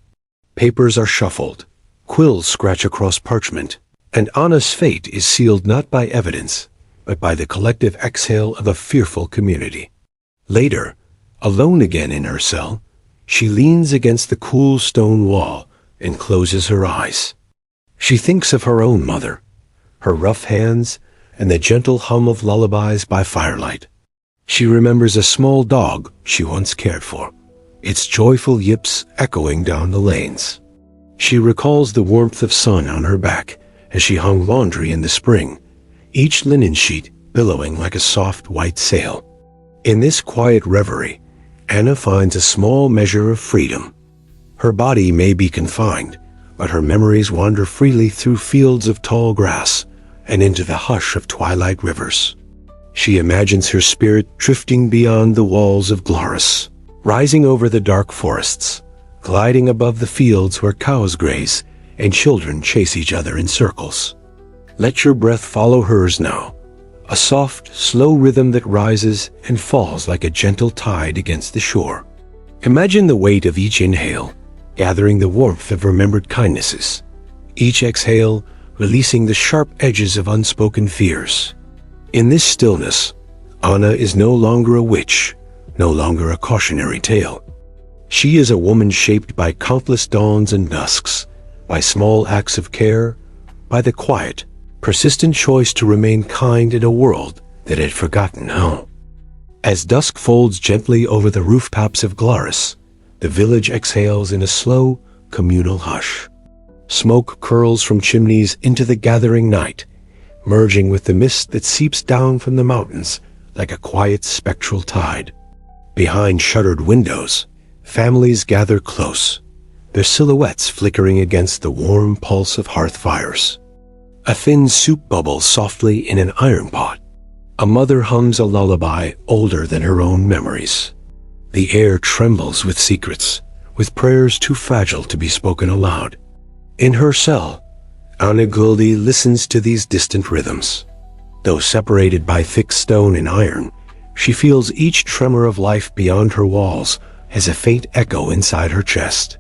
A: Papers are shuffled, quills scratch across parchment, and Anna's fate is sealed not by evidence, but by the collective exhale of a fearful community. Later, alone again in her cell, she leans against the cool stone wall and closes her eyes. She thinks of her own mother, her rough hands, and the gentle hum of lullabies by firelight. She remembers a small dog she once cared for, its joyful yips echoing down the lanes. She recalls the warmth of sun on her back as she hung laundry in the spring, each linen sheet billowing like a soft white sail. In this quiet reverie, Anna finds a small measure of freedom. Her body may be confined, but her memories wander freely through fields of tall grass and into the hush of twilight rivers. She imagines her spirit drifting beyond the walls of Glarus, rising over the dark forests, gliding above the fields where cows graze and children chase each other in circles. Let your breath follow hers now, a soft, slow rhythm that rises and falls like a gentle tide against the shore. Imagine the weight of each inhale, gathering the warmth of remembered kindnesses, each exhale releasing the sharp edges of unspoken fears. In this stillness, Anna is no longer a witch, no longer a cautionary tale. She is a woman shaped by countless dawns and dusks, by small acts of care, by the quiet, persistent choice to remain kind in a world that had forgotten how. As dusk folds gently over the rooftops of Glarus, the village exhales in a slow, communal hush. Smoke curls from chimneys into the gathering night, merging with the mist that seeps down from the mountains like a quiet spectral tide. Behind shuttered windows, families gather close, their silhouettes flickering against the warm pulse of hearth fires. A thin soup bubbles softly in an iron pot. A mother hums a lullaby older than her own memories. The air trembles with secrets, with prayers too fragile to be spoken aloud. In her cell, Anna Guldi listens to these distant rhythms. Though separated by thick stone and iron, she feels each tremor of life beyond her walls as a faint echo inside her chest.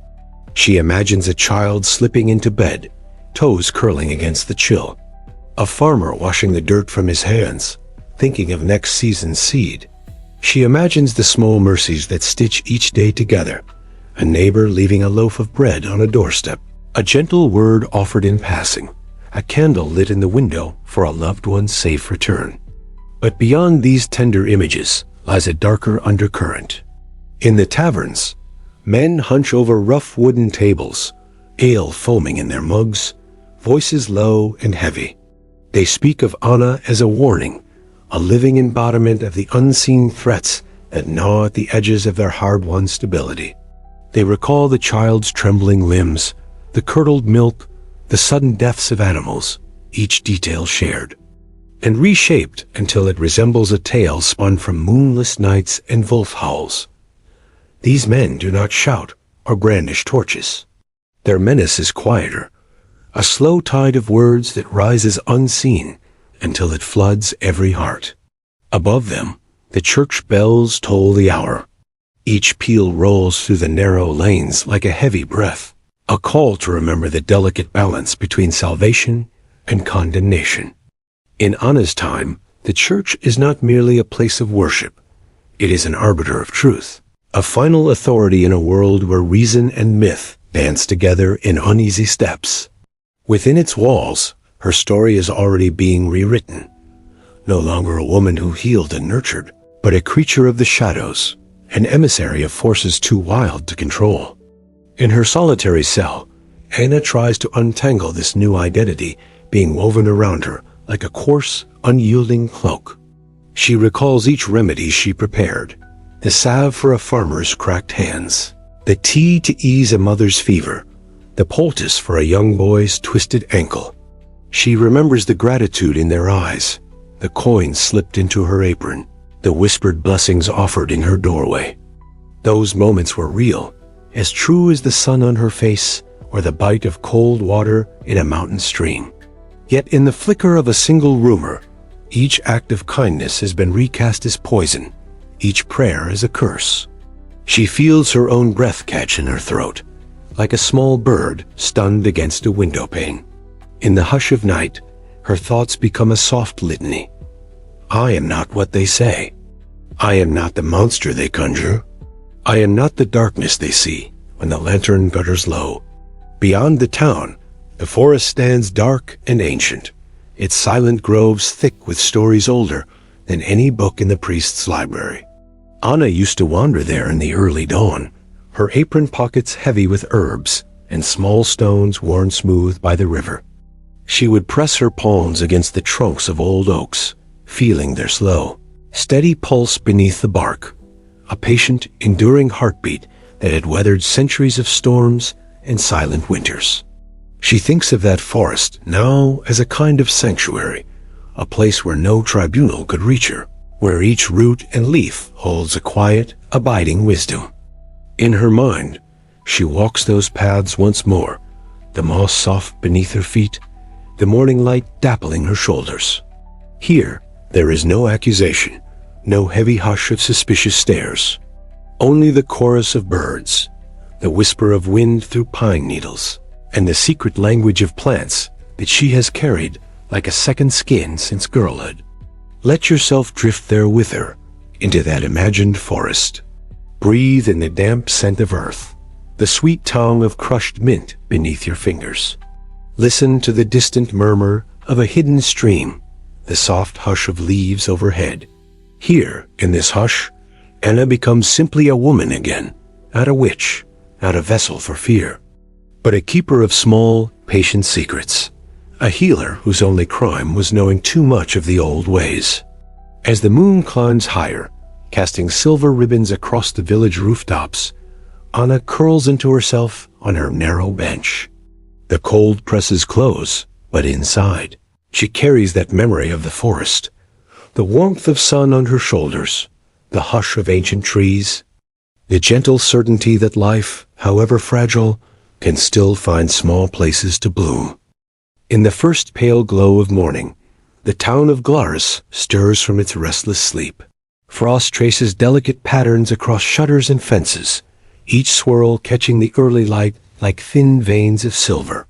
A: She imagines a child slipping into bed, toes curling against the chill. A farmer washing the dirt from his hands, thinking of next season's seed. She imagines the small mercies that stitch each day together, a neighbor leaving a loaf of bread on a doorstep, a gentle word offered in passing, a candle lit in the window for a loved one's safe return. But beyond these tender images lies a darker undercurrent. In the taverns, men hunch over rough wooden tables, ale foaming in their mugs, voices low and heavy. They speak of Anna as a warning, a living embodiment of the unseen threats that gnaw at the edges of their hard-won stability. They recall the child's trembling limbs, the curdled milk, the sudden deaths of animals, each detail shared, and reshaped until it resembles a tale spun from moonless nights and wolf howls. These men do not shout or brandish torches. Their menace is quieter, a slow tide of words that rises unseen until it floods every heart. Above them, the church bells toll the hour. Each peal rolls through the narrow lanes like a heavy breath, a call to remember the delicate balance between salvation and condemnation. In Anna's time, the church is not merely a place of worship. It is an arbiter of truth, a final authority in a world where reason and myth dance together in uneasy steps. Within its walls, her story is already being rewritten. No longer a woman who healed and nurtured, but a creature of the shadows, an emissary of forces too wild to control. In her solitary cell, Anna tries to untangle this new identity being woven around her like a coarse, unyielding cloak. She recalls each remedy she prepared, the salve for a farmer's cracked hands, the tea to ease a mother's fever, the poultice for a young boy's twisted ankle. She remembers the gratitude in their eyes, the coins slipped into her apron, the whispered blessings offered in her doorway. Those moments were real, as true as the sun on her face or the bite of cold water in a mountain stream. Yet in the flicker of a single rumor, each act of kindness has been recast as poison, each prayer as a curse. She feels her own breath catch in her throat, like a small bird stunned against a window pane. In the hush of night, her thoughts become a soft litany. I am not what they say. I am not the monster they conjure. I am not the darkness they see when the lantern gutters low. Beyond the town, the forest stands dark and ancient, its silent groves thick with stories older than any book in the priest's library. Anna used to wander there in the early dawn, her apron pockets heavy with herbs and small stones worn smooth by the river. She would press her palms against the trunks of old oaks, feeling their slow, steady pulse beneath the bark, a patient, enduring heartbeat that had weathered centuries of storms and silent winters. She thinks of that forest now as a kind of sanctuary, a place where no tribunal could reach her, where each root and leaf holds a quiet, abiding wisdom. In her mind, she walks those paths once more, the moss soft beneath her feet, the morning light dappling her shoulders. Here, there is no accusation, no heavy hush of suspicious stares, only the chorus of birds, the whisper of wind through pine needles, and the secret language of plants that she has carried like a second skin since girlhood. Let yourself drift there with her, into that imagined forest. Breathe in the damp scent of earth, the sweet tongue of crushed mint beneath your fingers. Listen to the distant murmur of a hidden stream, the soft hush of leaves overhead. Here, in this hush, Anna becomes simply a woman again, not a witch, not a vessel for fear, but a keeper of small, patient secrets, a healer whose only crime was knowing too much of the old ways. As the moon climbs higher, casting silver ribbons across the village rooftops, Anna curls into herself on her narrow bench. The cold presses close, but inside, she carries that memory of the forest, the warmth of sun on her shoulders, the hush of ancient trees, the gentle certainty that life, however fragile, can still find small places to bloom. In the first pale glow of morning, the town of Glaris stirs from its restless sleep. Frost traces delicate patterns across shutters and fences, each swirl catching the early light like thin veins of silver.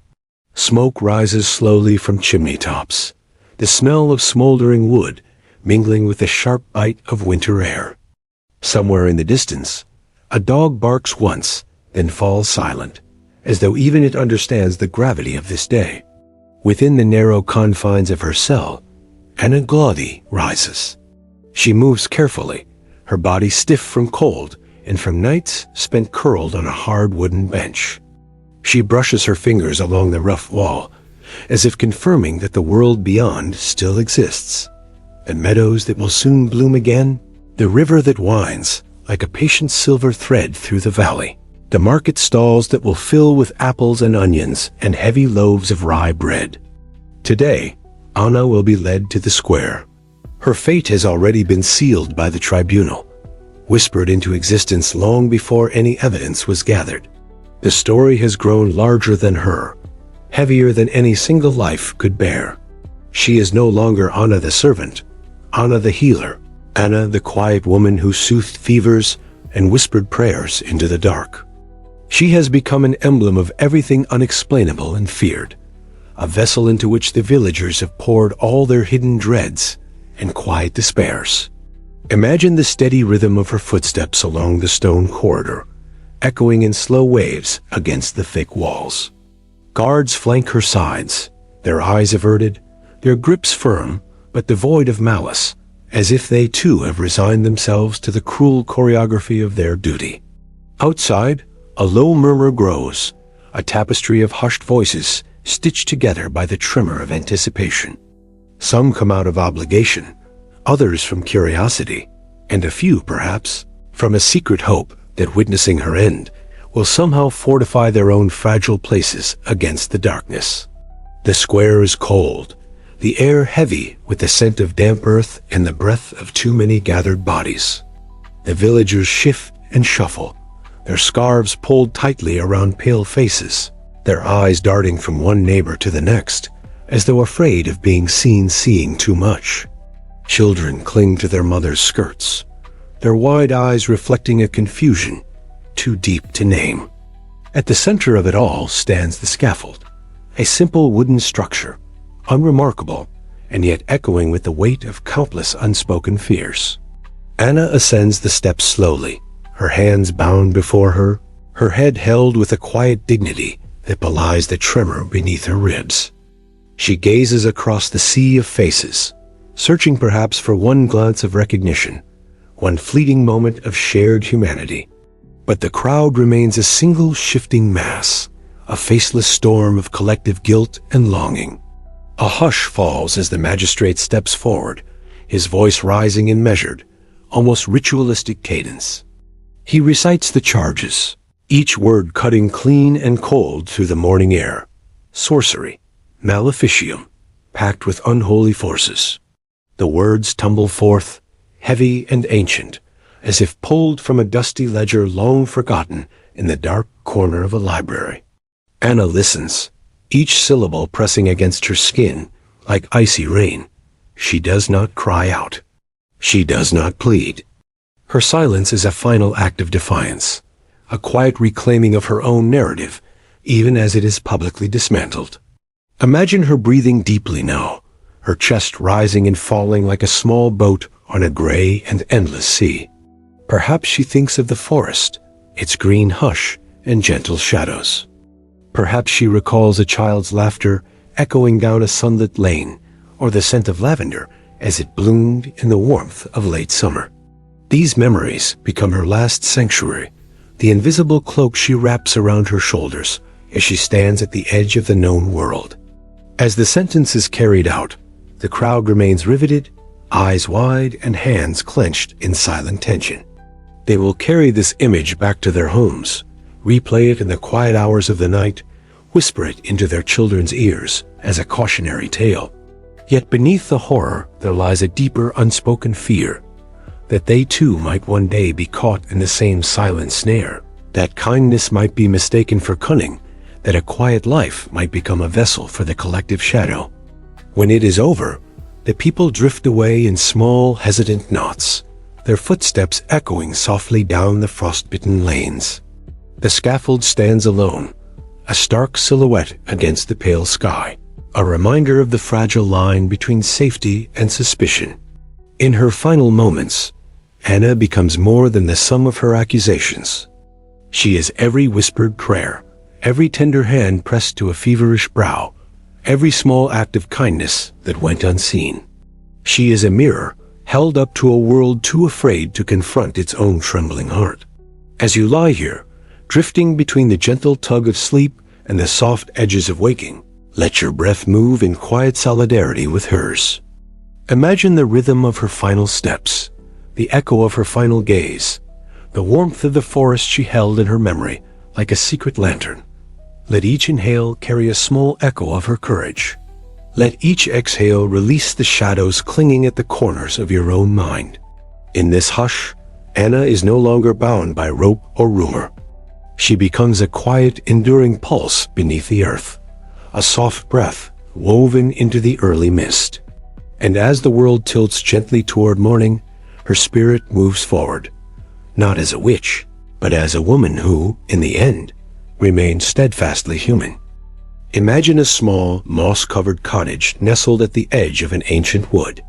A: Smoke rises slowly from chimney tops, the smell of smoldering wood mingling with the sharp bite of winter air. Somewhere in the distance, a dog barks once, then falls silent, as though even it understands the gravity of this day. Within the narrow confines of her cell, Anna Glody rises. She moves carefully, her body stiff from cold and from nights spent curled on a hard wooden bench. She brushes her fingers along the rough wall, as if confirming that the world beyond still exists. The meadows that will soon bloom again, the river that winds like a patient silver thread through the valley, the market stalls that will fill with apples and onions and heavy loaves of rye bread. Today, Anna will be led to the square. Her fate has already been sealed by the tribunal, whispered into existence long before any evidence was gathered. The story has grown larger than her, heavier than any single life could bear. She is no longer Anna the servant, Anna the healer, Anna the quiet woman who soothed fevers and whispered prayers into the dark. She has become an emblem of everything unexplainable and feared, a vessel into which the villagers have poured all their hidden dreads and quiet despairs. Imagine the steady rhythm of her footsteps along the stone corridor, echoing in slow waves against the thick walls. Guards flank her sides, their eyes averted, their grips firm but devoid of malice, as if they too have resigned themselves to the cruel choreography of their duty. Outside, a low murmur grows, a tapestry of hushed voices stitched together by the tremor of anticipation. Some come out of obligation, others from curiosity, and a few, perhaps, from a secret hope that witnessing her end will somehow fortify their own fragile places against the darkness. The square is cold, the air heavy with the scent of damp earth and the breath of too many gathered bodies. The villagers shift and shuffle, their scarves pulled tightly around pale faces, their eyes darting from one neighbor to the next, as though afraid of being seen seeing too much. Children cling to their mothers' skirts, their wide eyes reflecting a confusion too deep to name. At the center of it all stands the scaffold, a simple wooden structure, unremarkable and yet echoing with the weight of countless unspoken fears. Anna ascends the steps slowly, her hands bound before her, her head held with a quiet dignity that belies the tremor beneath her ribs. She gazes across the sea of faces, searching perhaps for one glance of recognition, one fleeting moment of shared humanity. But the crowd remains a single shifting mass, a faceless storm of collective guilt and longing. A hush falls as the magistrate steps forward, his voice rising in measured, almost ritualistic cadence. He recites the charges, each word cutting clean and cold through the morning air. Sorcery, maleficium, packed with unholy forces. The words tumble forth, heavy and ancient, as if pulled from a dusty ledger long forgotten in the dark corner of a library. Anna listens, each syllable pressing against her skin like icy rain. She does not cry out. She does not plead. Her silence is a final act of defiance, a quiet reclaiming of her own narrative, even as it is publicly dismantled. Imagine her breathing deeply now, her chest rising and falling like a small boat on a gray and endless sea. Perhaps she thinks of the forest, its green hush and gentle shadows. Perhaps she recalls a child's laughter echoing down a sunlit lane, or the scent of lavender as it bloomed in the warmth of late summer. These memories become her last sanctuary, the invisible cloak she wraps around her shoulders as she stands at the edge of the known world. As the sentence is carried out, the crowd remains riveted, eyes wide and hands clenched in silent tension. They will carry this image back to their homes, replay it in the quiet hours of the night, whisper it into their children's ears as a cautionary tale. Yet beneath the horror there lies a deeper unspoken fear, that they too might one day be caught in the same silent snare, that kindness might be mistaken for cunning, that a quiet life might become a vessel for the collective shadow. When it is over, the people drift away in small, hesitant knots, their footsteps echoing softly down the frostbitten lanes. The scaffold stands alone, a stark silhouette against the pale sky, a reminder of the fragile line between safety and suspicion. In her final moments, Anna becomes more than the sum of her accusations. She is every whispered prayer, every tender hand pressed to a feverish brow, every small act of kindness that went unseen. She is a mirror held up to a world too afraid to confront its own trembling heart. As you lie here, drifting between the gentle tug of sleep and the soft edges of waking, let your breath move in quiet solidarity with hers. Imagine the rhythm of her final steps, the echo of her final gaze, the warmth of the forest she held in her memory like a secret lantern. Let each inhale carry a small echo of her courage. Let each exhale release the shadows clinging at the corners of your own mind. In this hush, Anna is no longer bound by rope or rumor. She becomes a quiet, enduring pulse beneath the earth, a soft breath woven into the early mist. And as the world tilts gently toward morning, her spirit moves forward, not as a witch, but as a woman who, in the end, remained steadfastly human. Imagine a small, moss-covered cottage nestled at the edge of an ancient wood.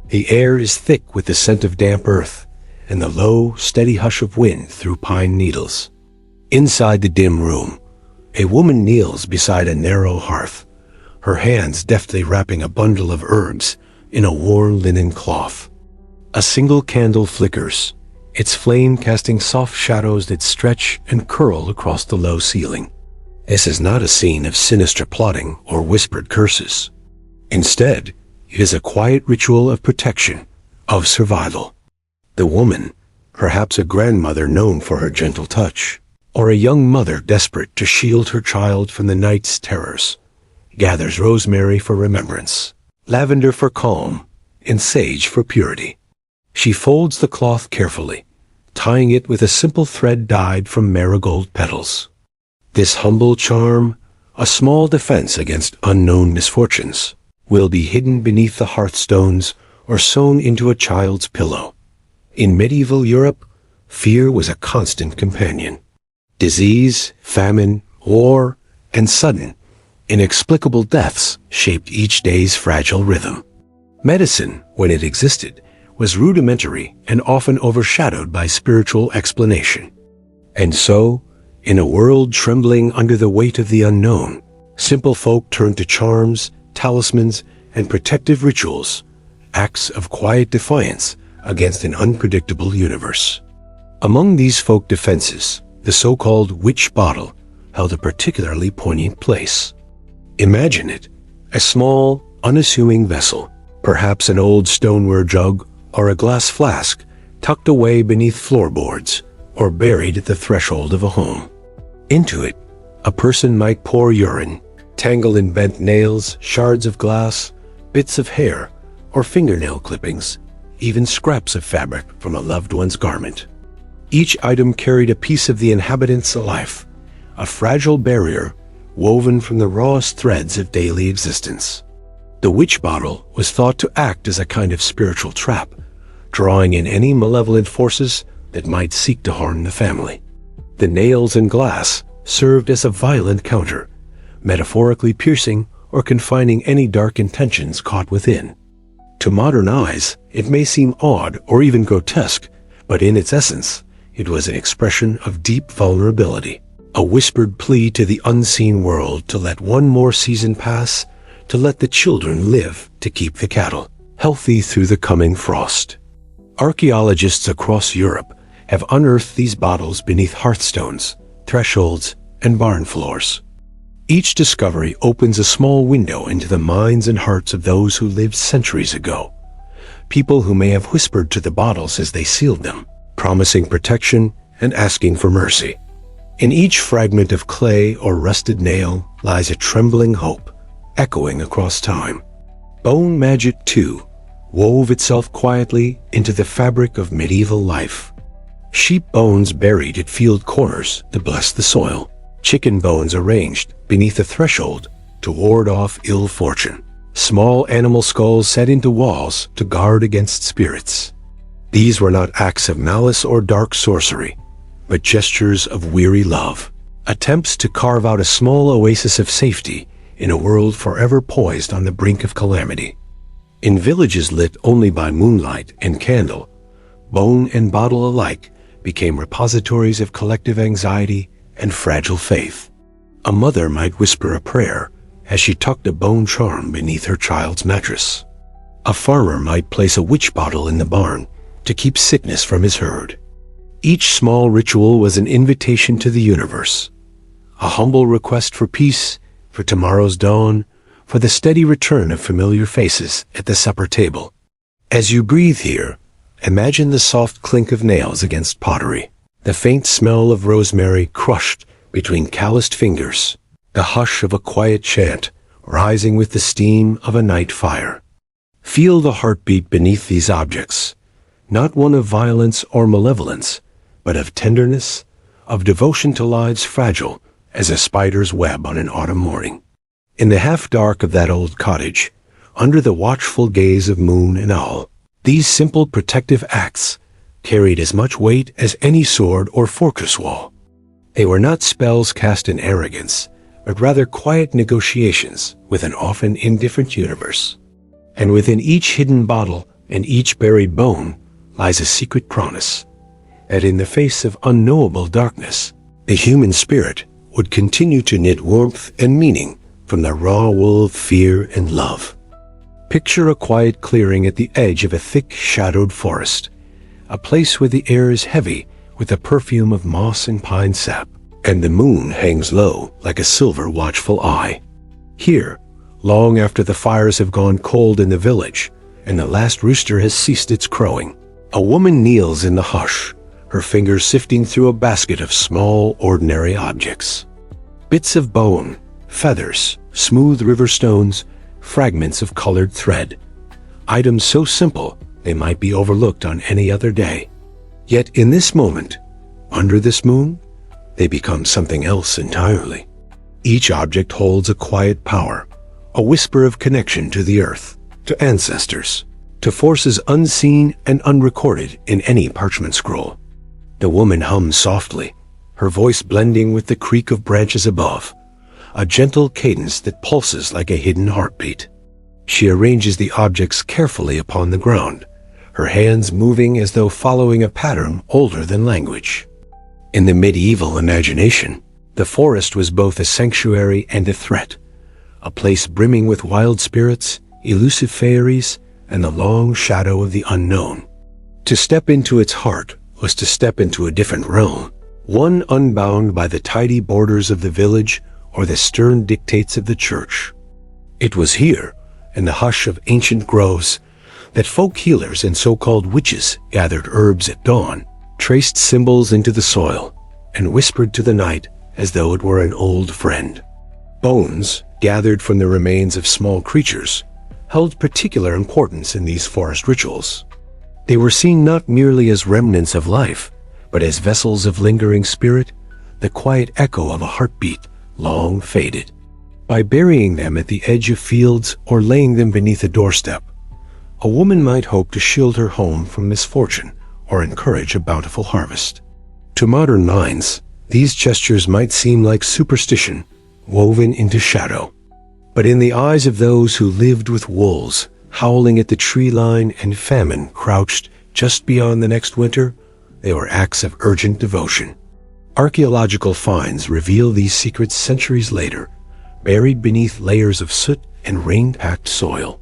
A: The air is thick with the scent of damp earth and the low, steady hush of wind through pine needles. Inside the dim room, a woman kneels beside a narrow hearth, her hands deftly wrapping a bundle of herbs in a worn linen cloth. A single candle flickers, its flame casting soft shadows that stretch and curl across the low ceiling. This is not a scene of sinister plotting or whispered curses. Instead, it is a quiet ritual of protection, of survival. The woman, perhaps a grandmother known for her gentle touch, or a young mother desperate to shield her child from the night's terrors, gathers rosemary for remembrance, lavender for calm, and sage for purity. She folds the cloth carefully, tying it with a simple thread dyed from marigold petals. This humble charm, a small defense against unknown misfortunes, will be hidden beneath the hearthstones or sewn into a child's pillow. In medieval Europe, fear was a constant companion. Disease, famine, war, and sudden, inexplicable deaths shaped each day's fragile rhythm. Medicine, when it existed, was rudimentary and often overshadowed by spiritual explanation. And so, in a world trembling under the weight of the unknown, simple folk turned to charms, talismans, and protective rituals, acts of quiet defiance against an unpredictable universe. Among these folk defenses, the so-called witch bottle held a particularly poignant place. Imagine it, a small, unassuming vessel, perhaps an old stoneware jug or a glass flask tucked away beneath floorboards or buried at the threshold of a home. Into it, a person might pour urine, tangled in bent nails, shards of glass, bits of hair, or fingernail clippings, even scraps of fabric from a loved one's garment. Each item carried a piece of the inhabitant's life, a fragile barrier woven from the rawest threads of daily existence. The witch bottle was thought to act as a kind of spiritual trap, drawing in any malevolent forces that might seek to harm the family. The nails and glass served as a violent counter, metaphorically piercing or confining any dark intentions caught within. To modern eyes, it may seem odd or even grotesque, but in its essence, it was an expression of deep vulnerability. A whispered plea to the unseen world to let one more season pass, to let the children live to keep the cattle healthy through the coming frost. Archaeologists across Europe have unearthed these bottles beneath hearthstones, thresholds, and barn floors. Each discovery opens a small window into the minds and hearts of those who lived centuries ago. People who may have whispered to the bottles as they sealed them, promising protection and asking for mercy. In each fragment of clay or rusted nail lies a trembling hope, echoing across time. Bone magic, too, wove itself quietly into the fabric of medieval life. Sheep bones buried at field corners to bless the soil. Chicken bones arranged beneath the threshold to ward off ill fortune. Small animal skulls set into walls to guard against spirits. These were not acts of malice or dark sorcery, but gestures of weary love, attempts to carve out a small oasis of safety in a world forever poised on the brink of calamity. In villages lit only by moonlight and candle, bone and bottle alike became repositories of collective anxiety and fragile faith. A mother might whisper a prayer as she tucked a bone charm beneath her child's mattress. A farmer might place a witch bottle in the barn to keep sickness from his herd. Each small ritual was an invitation to the universe, a humble request for peace, for tomorrow's dawn, for the steady return of familiar faces at the supper table. As you breathe here, imagine the soft clink of nails against pottery, the faint smell of rosemary crushed between calloused fingers, the hush of a quiet chant rising with the steam of a night fire. Feel the heartbeat beneath these objects, not one of violence or malevolence, but of tenderness, of devotion to lives fragile as a spider's web on an autumn morning. In the half-dark of that old cottage, under the watchful gaze of moon and owl, these simple protective acts carried as much weight as any sword or fortress wall. They were not spells cast in arrogance, but rather quiet negotiations with an often indifferent universe. And within each hidden bottle and each buried bone lies a secret promise, that in the face of unknowable darkness, the human spirit would continue to knit warmth and meaning from the raw wool of fear and love. Picture a quiet clearing at the edge of a thick, shadowed forest, a place where the air is heavy with the perfume of moss and pine sap, and the moon hangs low like a silver, watchful eye. Here, long after the fires have gone cold in the village and the last rooster has ceased its crowing, a woman kneels in the hush, her fingers sifting through a basket of small, ordinary objects. Bits of bone, feathers, smooth river stones, fragments of colored thread. Items so simple they might be overlooked on any other day. Yet in this moment, under this moon, they become something else entirely. Each object holds a quiet power, a whisper of connection to the earth, to ancestors, to forces unseen and unrecorded in any parchment scroll. The woman hums softly, her voice blending with the creak of branches above, a gentle cadence that pulses like a hidden heartbeat. She arranges the objects carefully upon the ground, her hands moving as though following a pattern older than language. In the medieval imagination, the forest was both a sanctuary and a threat, a place brimming with wild spirits, elusive fairies, and the long shadow of the unknown. To step into its heart was to step into a different realm, one unbound by the tidy borders of the village or the stern dictates of the church. It was here, in the hush of ancient groves, that folk healers and so-called witches gathered herbs at dawn, traced symbols into the soil, and whispered to the night as though it were an old friend. Bones, gathered from the remains of small creatures, held particular importance in these forest rituals. They were seen not merely as remnants of life, but as vessels of lingering spirit, the quiet echo of a heartbeat long faded. By burying them at the edge of fields or laying them beneath a doorstep, a woman might hope to shield her home from misfortune or encourage a bountiful harvest. To modern minds, these gestures might seem like superstition woven into shadow. But in the eyes of those who lived with wolves howling at the tree line and famine crouched just beyond the next winter, they were acts of urgent devotion. Archaeological finds reveal these secrets centuries later, buried beneath layers of soot and rain-packed soil.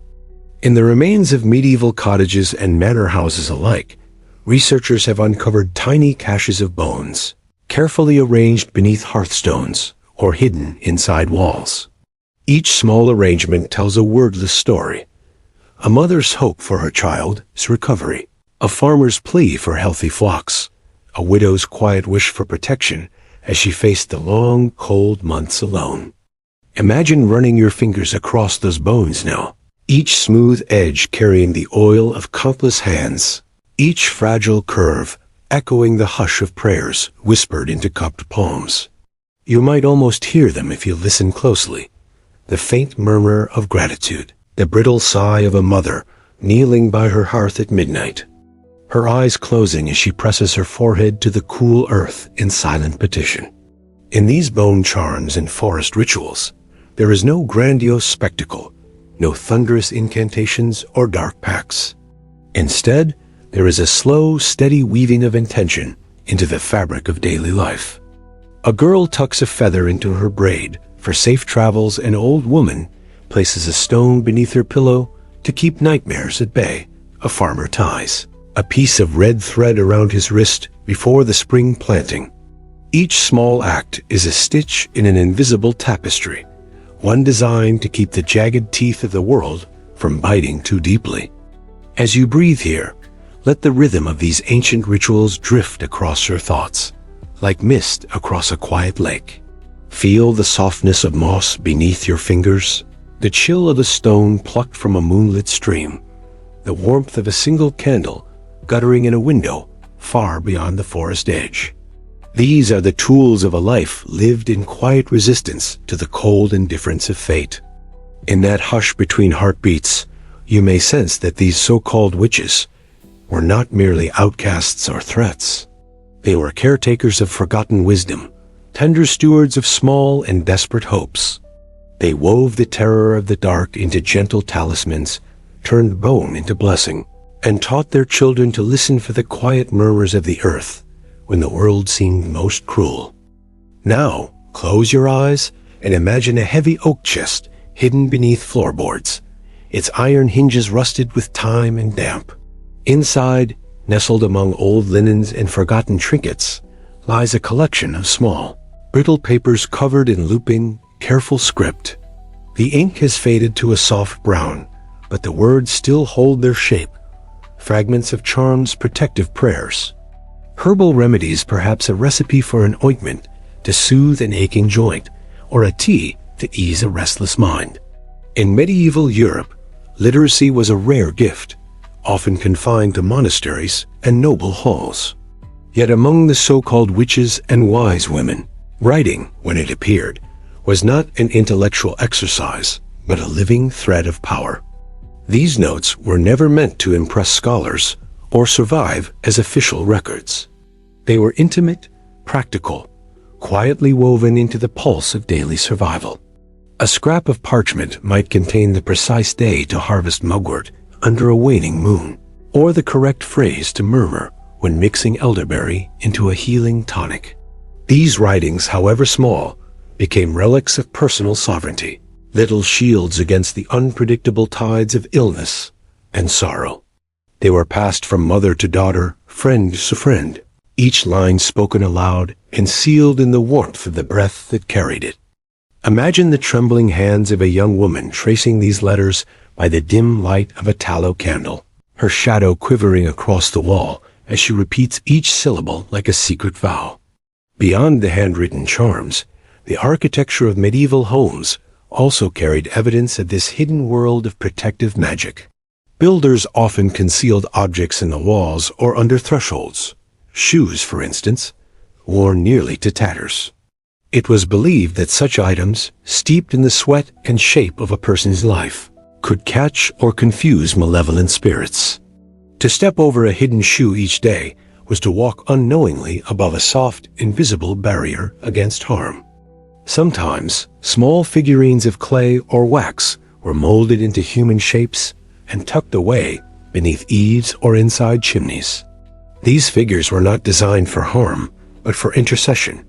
A: In the remains of medieval cottages and manor houses alike, researchers have uncovered tiny caches of bones, carefully arranged beneath hearthstones or hidden inside walls. Each small arrangement tells a wordless story. A mother's hope for her child's recovery, a farmer's plea for healthy flocks, a widow's quiet wish for protection as she faced the long, cold months alone. Imagine running your fingers across those bones now, each smooth edge carrying the oil of countless hands, each fragile curve echoing the hush of prayers whispered into cupped palms. You might almost hear them if you listen closely, the faint murmur of gratitude, the brittle sigh of a mother kneeling by her hearth at midnight, her eyes closing as she presses her forehead to the cool earth in silent petition. In these bone charms and forest rituals, there is no grandiose spectacle, no thunderous incantations or dark pacts. Instead, there is a slow, steady weaving of intention into the fabric of daily life. A girl tucks a feather into her braid for safe travels. An old woman places a stone beneath her pillow to keep nightmares at bay. A farmer ties a piece of red thread around his wrist before the spring planting. Each small act is a stitch in an invisible tapestry, one designed to keep the jagged teeth of the world from biting too deeply. As you breathe here, let the rhythm of these ancient rituals drift across your thoughts, like mist across a quiet lake. Feel the softness of moss beneath your fingers, the chill of the stone plucked from a moonlit stream, the warmth of a single candle guttering in a window far beyond the forest edge. These are the tools of a life lived in quiet resistance to the cold indifference of fate. In that hush between heartbeats, you may sense that these so-called witches were not merely outcasts or threats. They were caretakers of forgotten wisdom, tender stewards of small and desperate hopes. They wove the terror of the dark into gentle talismans, turned bone into blessing, and taught their children to listen for the quiet murmurs of the earth when the world seemed most cruel. Now, close your eyes and imagine a heavy oak chest hidden beneath floorboards, its iron hinges rusted with time and damp. Inside, nestled among old linens and forgotten trinkets, lies a collection of small, brittle papers covered in looping, careful script. The ink has faded to a soft brown, but the words still hold their shape, fragments of charms, protective prayers. Herbal remedies, perhaps a recipe for an ointment to soothe an aching joint, or a tea to ease a restless mind. In medieval Europe, literacy was a rare gift, often confined to monasteries and noble halls. Yet among the so-called witches and wise women, writing, when it appeared, was not an intellectual exercise, but a living thread of power. These notes were never meant to impress scholars or survive as official records. They were intimate, practical, quietly woven into the pulse of daily survival. A scrap of parchment might contain the precise day to harvest mugwort under a waning moon, or the correct phrase to murmur when mixing elderberry into a healing tonic. These writings, however small, became relics of personal sovereignty, little shields against the unpredictable tides of illness and sorrow. They were passed from mother to daughter, friend to friend, each line spoken aloud and sealed in the warmth of the breath that carried it. Imagine the trembling hands of a young woman tracing these letters by the dim light of a tallow candle, her shadow quivering across the wall as she repeats each syllable like a secret vow. Beyond the handwritten charms, the architecture of medieval homes also carried evidence of this hidden world of protective magic. Builders often concealed objects in the walls or under thresholds, shoes, for instance, worn nearly to tatters. It was believed that such items, steeped in the sweat and shape of a person's life, could catch or confuse malevolent spirits. To step over a hidden shoe each day was to walk unknowingly above a soft, invisible barrier against harm. Sometimes, small figurines of clay or wax were molded into human shapes and tucked away beneath eaves or inside chimneys. These figures were not designed for harm, but but for intercession,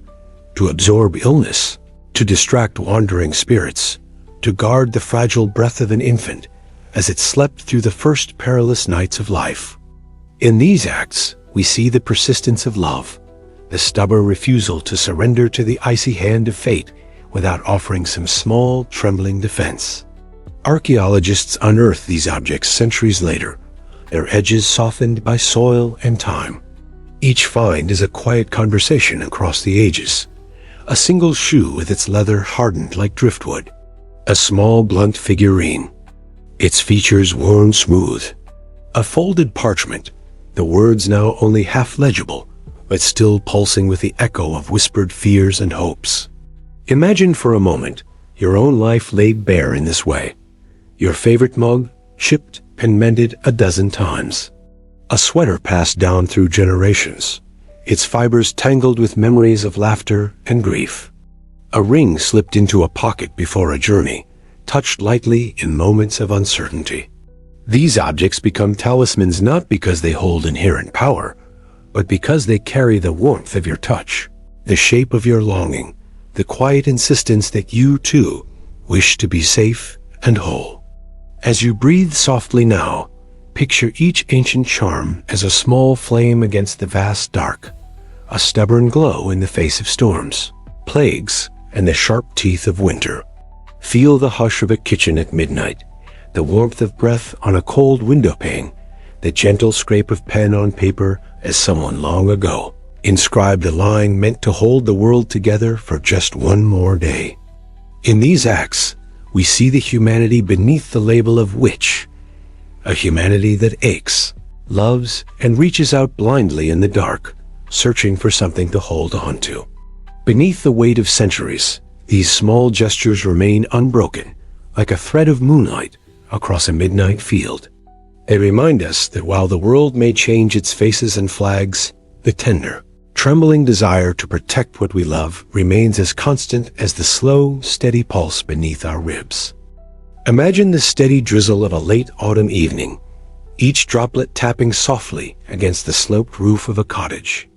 A: to absorb illness, to distract wandering spirits, to guard the fragile breath of an infant as it slept through the first perilous nights of life. In these acts, we see the persistence of love, the stubborn refusal to surrender to the icy hand of fate without offering some small, trembling defense. Archaeologists unearth these objects centuries later, their edges softened by soil and time. Each find is a quiet conversation across the ages. A single shoe with its leather hardened like driftwood. A small blunt figurine, its features worn smooth. A folded parchment, the words now only half legible, but still pulsing with the echo of whispered fears and hopes. Imagine for a moment your own life laid bare in this way. Your favorite mug, chipped and mended a dozen times. A sweater passed down through generations, its fibers tangled with memories of laughter and grief. A ring slipped into a pocket before a journey, touched lightly in moments of uncertainty. These objects become talismans not because they hold inherent power, but because they carry the warmth of your touch, the shape of your longing, the quiet insistence that you, too, wish to be safe and whole. As you breathe softly now, picture each ancient charm as a small flame against the vast dark, a stubborn glow in the face of storms, plagues, and the sharp teeth of winter. Feel the hush of a kitchen at midnight, the warmth of breath on a cold window pane, the gentle scrape of pen on paper as someone long ago inscribed a line meant to hold the world together for just one more day. In these acts, we see the humanity beneath the label of witch, a humanity that aches, loves, and reaches out blindly in the dark, searching for something to hold on to. Beneath the weight of centuries, these small gestures remain unbroken, like a thread of moonlight across a midnight field. They remind us that while the world may change its faces and flags, the tender, trembling desire to protect what we love remains as constant as the slow, steady pulse beneath our ribs. Imagine the steady drizzle of a late autumn evening, each droplet tapping softly against the sloped roof of a cottage.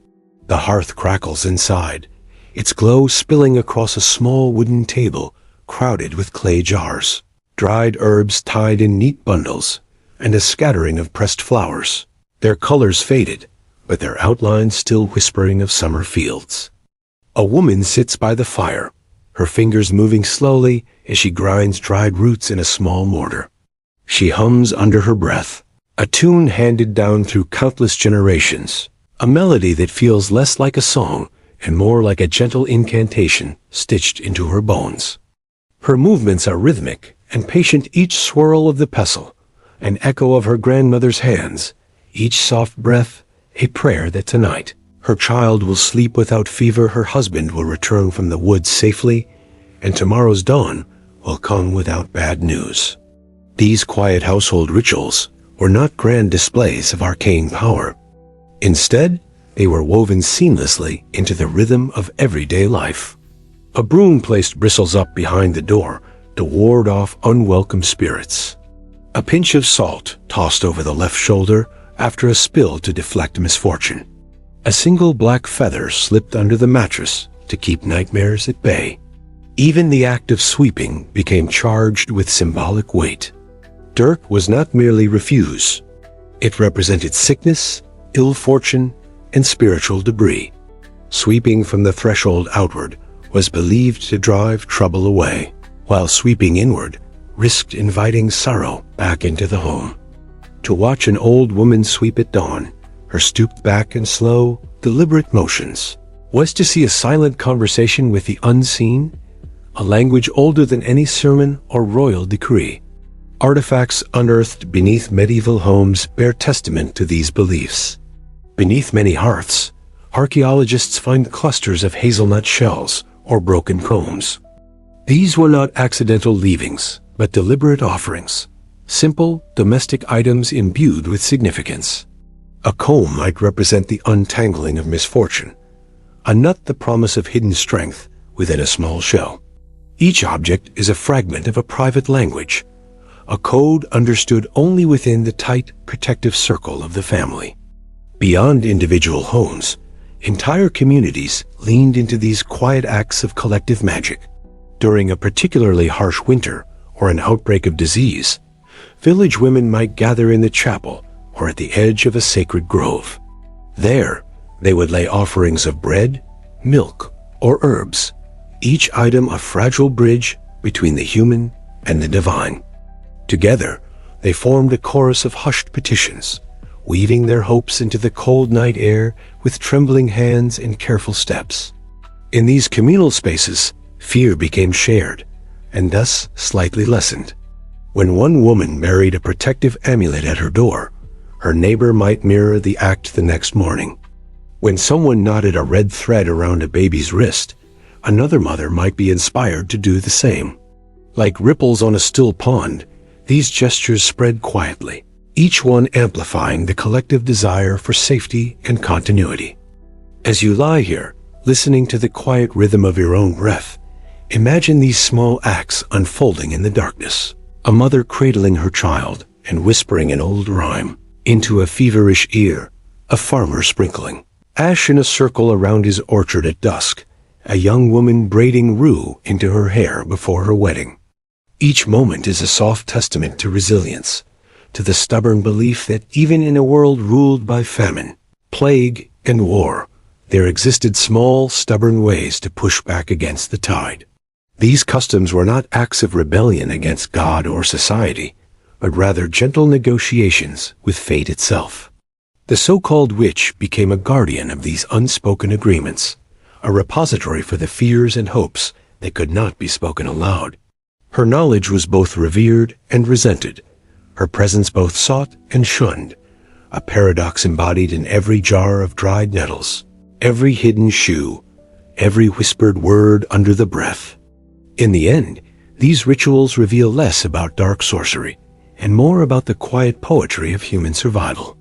A: The hearth crackles inside, its glow spilling across a small wooden table crowded with clay jars, dried herbs tied in neat bundles, and a scattering of pressed flowers, their colors faded, but their outlines still whispering of summer fields. A woman sits by the fire, her fingers moving slowly as she grinds dried roots in a small mortar. She hums under her breath, a tune handed down through countless generations, a melody that feels less like a song and more like a gentle incantation stitched into her bones. Her movements are rhythmic and patient, each swirl of the pestle, an echo of her grandmother's hands, each soft breath a prayer that tonight her child will sleep without fever, her husband will return from the woods safely, and tomorrow's dawn will come without bad news. These quiet household rituals were not grand displays of arcane power. Instead, they were woven seamlessly into the rhythm of everyday life. A broom placed bristles up behind the door to ward off unwelcome spirits. A pinch of salt tossed over the left shoulder after a spill to deflect misfortune. A single black feather slipped under the mattress to keep nightmares at bay. Even the act of sweeping became charged with symbolic weight. Dirt was not merely refuse. It represented sickness, ill fortune, and spiritual debris. Sweeping from the threshold outward was believed to drive trouble away, while sweeping inward risked inviting sorrow back into the home. To watch an old woman sweep at dawn, her stooped back and slow, deliberate motions, was to see a silent conversation with the unseen, a language older than any sermon or royal decree. Artifacts unearthed beneath medieval homes bear testament to these beliefs. Beneath many hearths, archaeologists find clusters of hazelnut shells or broken combs. These were not accidental leavings, but deliberate offerings. Simple, domestic items imbued with significance. A comb might represent the untangling of misfortune, a nut the promise of hidden strength within a small shell. Each object is a fragment of a private language, a code understood only within the tight, protective circle of the family. Beyond individual homes, Entire communities leaned into these quiet acts of collective magic. During a particularly harsh winter or an outbreak of disease, village women might gather in the chapel or at the edge of a sacred grove. There, they would lay offerings of bread, milk, or herbs, each item a fragile bridge between the human and the divine. Together, they formed a chorus of hushed petitions, weaving their hopes into the cold night air with trembling hands and careful steps. In these communal spaces, fear became shared, and thus slightly lessened. When one woman married a protective amulet at her door, her neighbor might mirror the act the next morning. When someone knotted a red thread around a baby's wrist, another mother might be inspired to do the same. Like ripples on a still pond, these gestures spread quietly, each one amplifying the collective desire for safety and continuity. As you lie here, listening to the quiet rhythm of your own breath, imagine these small acts unfolding in the darkness. A mother cradling her child and whispering an old rhyme into a feverish ear, a farmer sprinkling ash in a circle around his orchard at dusk, a young woman braiding rue into her hair before her wedding. Each moment is a soft testament to resilience, to the stubborn belief that even in a world ruled by famine, plague, and war, there existed small, stubborn ways to push back against the tide. These customs were not acts of rebellion against God or society, but rather gentle negotiations with fate itself. The so-called witch became a guardian of these unspoken agreements, a repository for the fears and hopes that could not be spoken aloud. Her knowledge was both revered and resented, her presence both sought and shunned, a paradox embodied in every jar of dried nettles, every hidden shoe, every whispered word under the breath. In the end, these rituals reveal less about dark sorcery and more about the quiet poetry of human survival.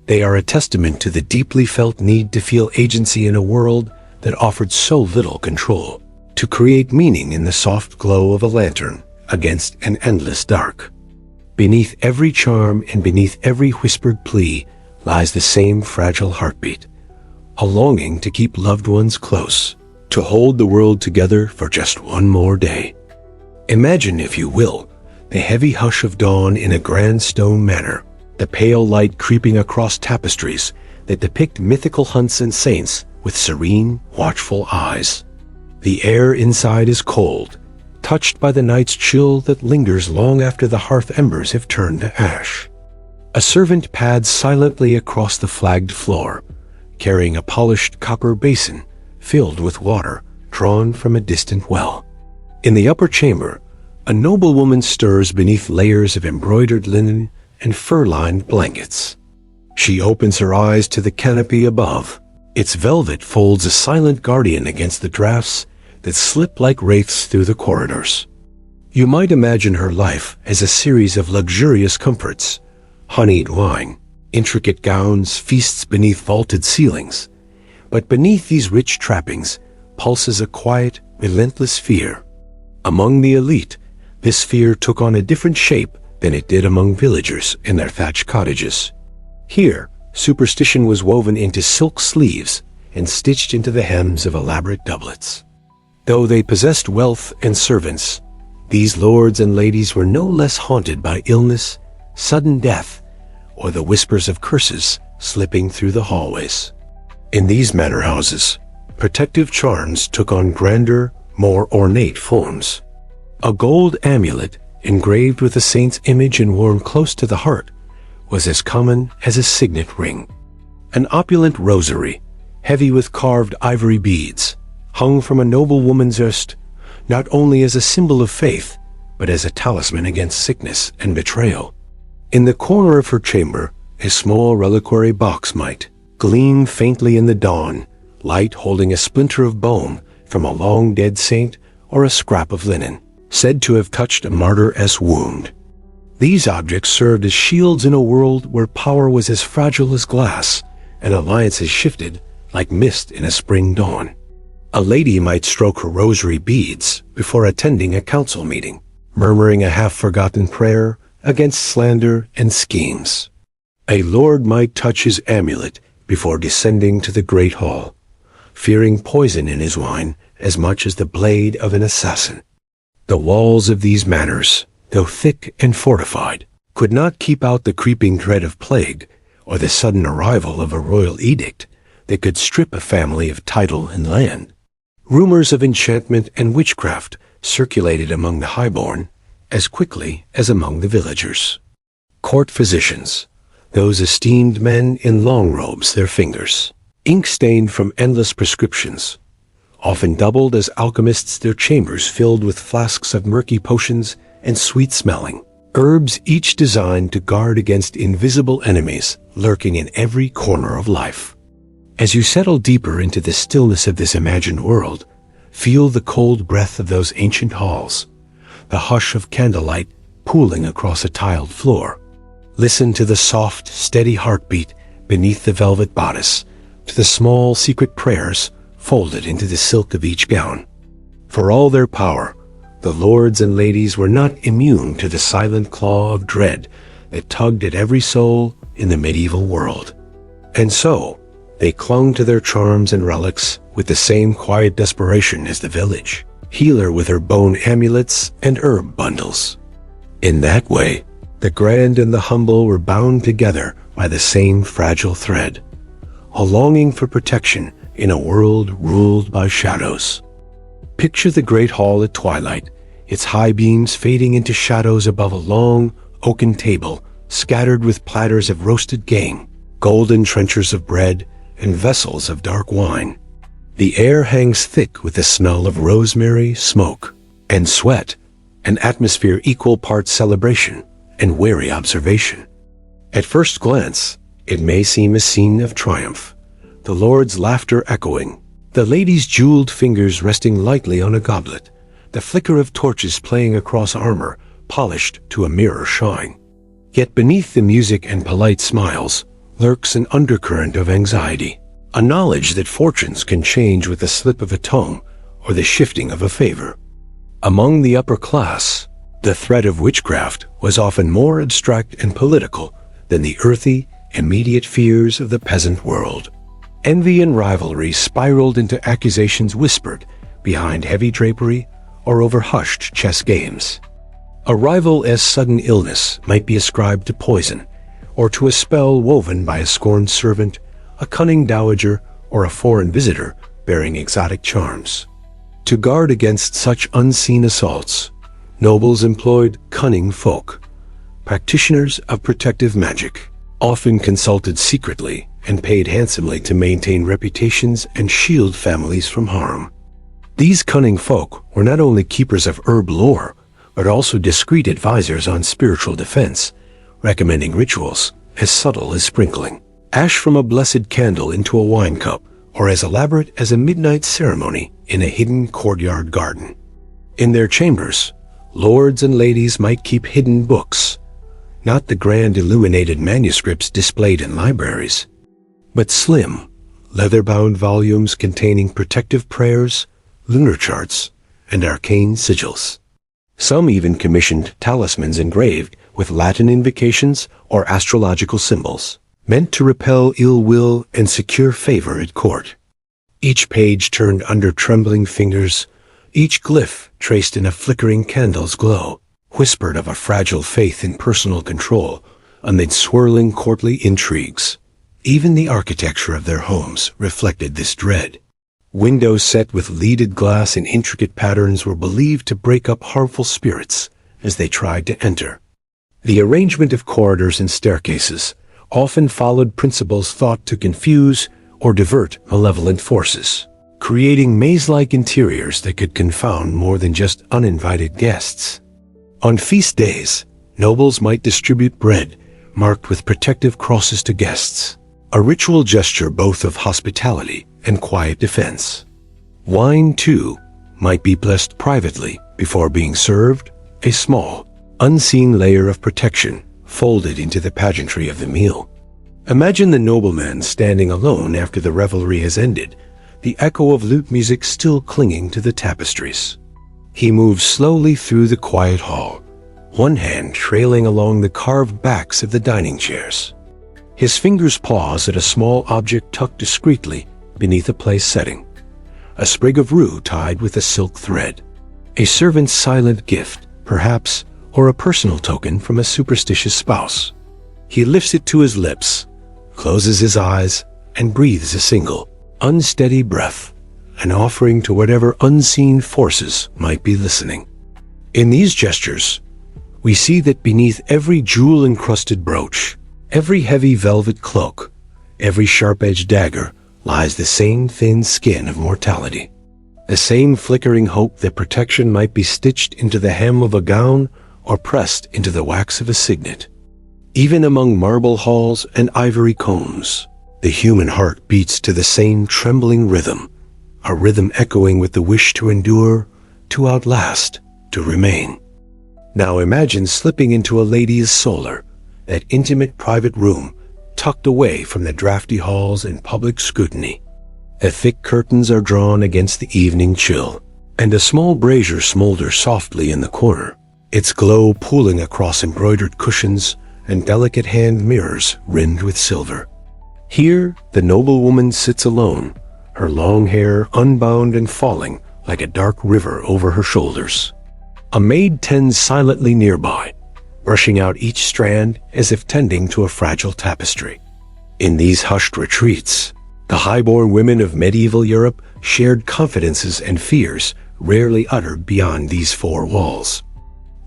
A: They are a testament to the deeply felt need to feel agency in a world that offered so little control, to create meaning in the soft glow of a lantern against an endless dark. Beneath every charm and beneath every whispered plea lies the same fragile heartbeat, a longing to keep loved ones close, to hold the world together for just one more day. Imagine, if you will, the heavy hush of dawn in a grand stone manor, the pale light creeping across tapestries that depict mythical hunts and saints with serene, watchful eyes. The air inside is cold, touched by the night's chill that lingers long after the hearth embers have turned to ash. A servant pads silently across the flagged floor, carrying a polished copper basin filled with water drawn from a distant well. In the upper chamber, a noblewoman stirs beneath layers of embroidered linen and fur-lined blankets. She opens her eyes to the canopy above. Its velvet folds a silent guardian against the drafts that slip like wraiths through the corridors. You might imagine her life as a series of luxurious comforts: honeyed wine, intricate gowns, feasts beneath vaulted ceilings. But beneath these rich trappings pulses a quiet, relentless fear. Among the elite, this fear took on a different shape than it did among villagers in their thatched cottages. Here, superstition was woven into silk sleeves and stitched into the hems of elaborate doublets. Though they possessed wealth and servants, these lords and ladies were no less haunted by illness, sudden death, or the whispers of curses slipping through the hallways. In these manor houses, protective charms took on grander, more ornate forms. A gold amulet engraved with a saint's image and worn close to the heart was as common as a signet ring. An opulent rosary, heavy with carved ivory beads, hung from a noblewoman's wrist, not only as a symbol of faith, but as a talisman against sickness and betrayal. In the corner of her chamber, a small reliquary box might gleam faintly in the dawn, light holding a splinter of bone from a long-dead saint or a scrap of linen, said to have touched a martyr's wound. These objects served as shields in a world where power was as fragile as glass and alliances shifted like mist in a spring dawn. A lady might stroke her rosary beads before attending a council meeting, murmuring a half-forgotten prayer against slander and schemes. A lord might touch his amulet before descending to the great hall, fearing poison in his wine as much as the blade of an assassin. The walls of these manors, though thick and fortified, could not keep out the creeping dread of plague or the sudden arrival of a royal edict that could strip a family of title and land. Rumors of enchantment and witchcraft circulated among the highborn as quickly as among the villagers. Court physicians, those esteemed men in long robes, their fingers, ink-stained from endless prescriptions, often doubled as alchemists, their chambers filled with flasks of murky potions and sweet-smelling herbs, each designed to guard against invisible enemies lurking in every corner of life. As you settle deeper into the stillness of this imagined world, feel the cold breath of those ancient halls, the hush of candlelight pooling across a tiled floor. Listen to the soft, steady heartbeat beneath the velvet bodice, to the small secret prayers folded into the silk of each gown. For all their power, the lords and ladies were not immune to the silent claw of dread that tugged at every soul in the medieval world. And so, they clung to their charms and relics with the same quiet desperation as the village healer with her bone amulets and herb bundles. In that way, the grand and the humble were bound together by the same fragile thread, a longing for protection in a world ruled by shadows. Picture the great hall at twilight, its high beams fading into shadows above a long, oaken table scattered with platters of roasted game, golden trenchers of bread, and vessels of dark wine. The air hangs thick with the smell of rosemary, smoke, and sweat, an atmosphere equal parts celebration and wary observation. At first glance, it may seem a scene of triumph, the lord's laughter echoing, the lady's jeweled fingers resting lightly on a goblet, the flicker of torches playing across armor polished to a mirror shine. Yet beneath the music and polite smiles lurks an undercurrent of anxiety, a knowledge that fortunes can change with the slip of a tongue or the shifting of a favor. Among the upper class, the threat of witchcraft was often more abstract and political than the earthy, immediate fears of the peasant world. Envy and rivalry spiraled into accusations whispered behind heavy drapery or over hushed chess games. A rival's sudden illness might be ascribed to poison, or to a spell woven by a scorned servant, a cunning dowager, or a foreign visitor bearing exotic charms. To guard against such unseen assaults, nobles employed cunning folk, practitioners of protective magic, often consulted secretly and paid handsomely to maintain reputations and shield families from harm. These cunning folk were not only keepers of herb lore, but also discreet advisors on spiritual defense, recommending rituals as subtle as sprinkling ash from a blessed candle into a wine cup, or as elaborate as a midnight ceremony in a hidden courtyard garden. In their chambers, lords and ladies might keep hidden books, not the grand illuminated manuscripts displayed in libraries, but slim, leather-bound volumes containing protective prayers, lunar charts, and arcane sigils. Some even commissioned talismans engraved with Latin invocations or astrological symbols, meant to repel ill will and secure favor at court. Each page turned under trembling fingers, each glyph traced in a flickering candle's glow, whispered of a fragile faith in personal control amid swirling courtly intrigues. Even the architecture of their homes reflected this dread. Windows set with leaded glass in intricate patterns were believed to break up harmful spirits as they tried to enter. The arrangement of corridors and staircases often followed principles thought to confuse or divert malevolent forces, creating maze-like interiors that could confound more than just uninvited guests. On feast days, nobles might distribute bread marked with protective crosses to guests, a ritual gesture both of hospitality and quiet defense. Wine, too, might be blessed privately before being served, a small, unseen layer of protection folded into the pageantry of the meal. Imagine the nobleman standing alone after the revelry has ended, the echo of lute music still clinging to the tapestries. He moves slowly through the quiet hall, one hand trailing along the carved backs of the dining chairs. His fingers pause at a small object tucked discreetly beneath a place setting, a sprig of rue tied with a silk thread. A servant's silent gift, perhaps, or a personal token from a superstitious spouse. He lifts it to his lips, closes his eyes, and breathes a single, unsteady breath, an offering to whatever unseen forces might be listening. In these gestures, we see that beneath every jewel-encrusted brooch, every heavy velvet cloak, every sharp-edged dagger, lies the same thin skin of mortality. The same flickering hope that protection might be stitched into the hem of a gown or pressed into the wax of a signet. Even among marble halls and ivory combs, the human heart beats to the same trembling rhythm, a rhythm echoing with the wish to endure, to outlast, to remain. Now imagine slipping into a lady's solar, that intimate private room, tucked away from the drafty halls and public scrutiny. The thick curtains are drawn against the evening chill, and a small brazier smolders softly in the corner, its glow pooling across embroidered cushions and delicate hand mirrors rimmed with silver. Here, the noblewoman sits alone, her long hair unbound and falling like a dark river over her shoulders. A maid tends silently nearby, brushing out each strand as if tending to a fragile tapestry. In these hushed retreats, the high-born women of medieval Europe shared confidences and fears rarely uttered beyond these four walls.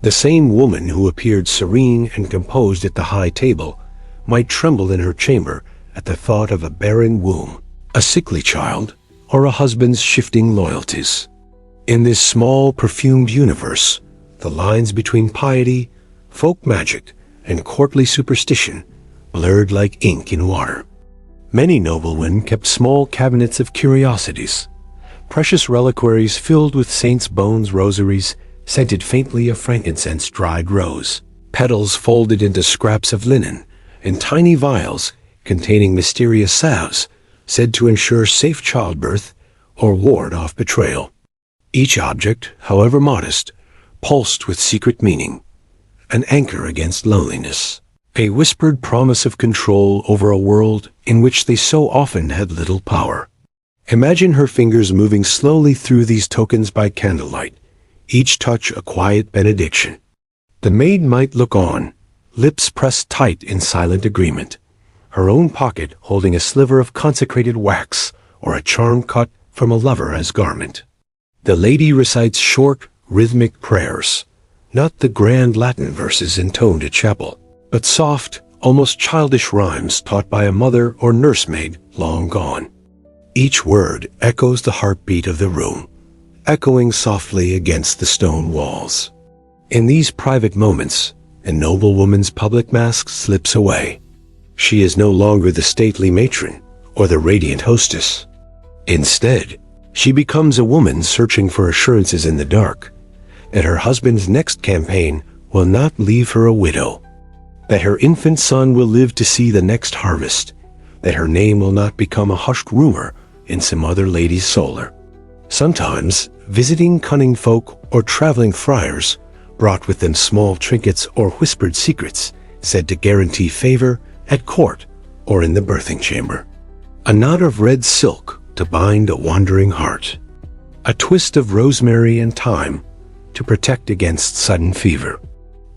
A: The same woman who appeared serene and composed at the high table might tremble in her chamber at the thought of a barren womb, a sickly child, or a husband's shifting loyalties. In this small, perfumed universe, the lines between piety, folk magic, and courtly superstition blurred like ink in water. Many noblemen kept small cabinets of curiosities, precious reliquaries filled with saints' bones rosaries scented faintly of frankincense dried rose, petals folded into scraps of linen, and tiny vials containing mysterious salves said to ensure safe childbirth or ward off betrayal. Each object, however modest, pulsed with secret meaning, an anchor against loneliness, a whispered promise of control over a world in which they so often had little power. Imagine her fingers moving slowly through these tokens by candlelight, each touch a quiet benediction. The maid might look on, lips pressed tight in silent agreement, her own pocket holding a sliver of consecrated wax or a charm cut from a lover as garment. The lady recites short, rhythmic prayers, not the grand Latin verses intoned at chapel, but soft, almost childish rhymes taught by a mother or nursemaid long gone. Each word echoes the heartbeat of the room, echoing softly against the stone walls. In these private moments, a noblewoman's public mask slips away. She is no longer the stately matron or the radiant hostess. Instead, she becomes a woman searching for assurances in the dark, that her husband's next campaign will not leave her a widow, that her infant son will live to see the next harvest, that her name will not become a hushed rumor in some other lady's solar. Sometimes, visiting cunning folk or traveling friars brought with them small trinkets or whispered secrets said to guarantee favor at court or in the birthing chamber. A knot of red silk to bind a wandering heart, a twist of rosemary and thyme to protect against sudden fever,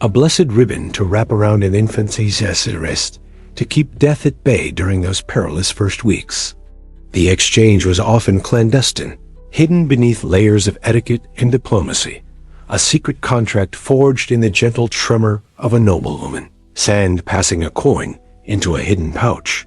A: a blessed ribbon to wrap around an infant's wrist to keep death at bay during those perilous first weeks. The exchange was often clandestine, hidden beneath layers of etiquette and diplomacy, a secret contract forged in the gentle tremor of a noblewoman, sand passing a coin into a hidden pouch.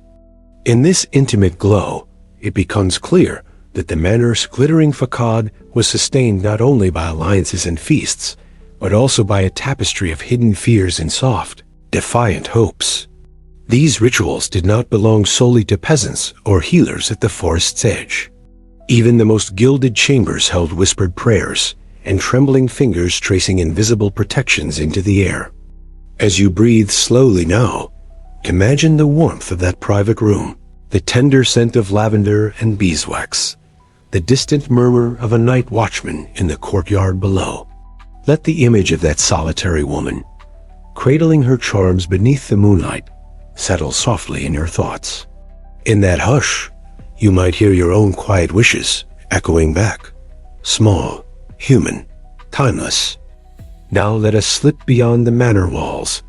A: In this intimate glow, it becomes clear that the manor's glittering facade was sustained not only by alliances and feasts, but also by a tapestry of hidden fears and soft, defiant hopes. These rituals did not belong solely to peasants or healers at the forest's edge. Even the most gilded chambers held whispered prayers and trembling fingers tracing invisible protections into the air. As you breathe slowly now, imagine the warmth of that private room, the tender scent of lavender and beeswax, the distant murmur of a night watchman in the courtyard below. Let the image of that solitary woman, cradling her charms beneath the moonlight, settle softly in your thoughts. In that hush, you might hear your own quiet wishes echoing back. Small, human, timeless. Now let us slip beyond the manor walls,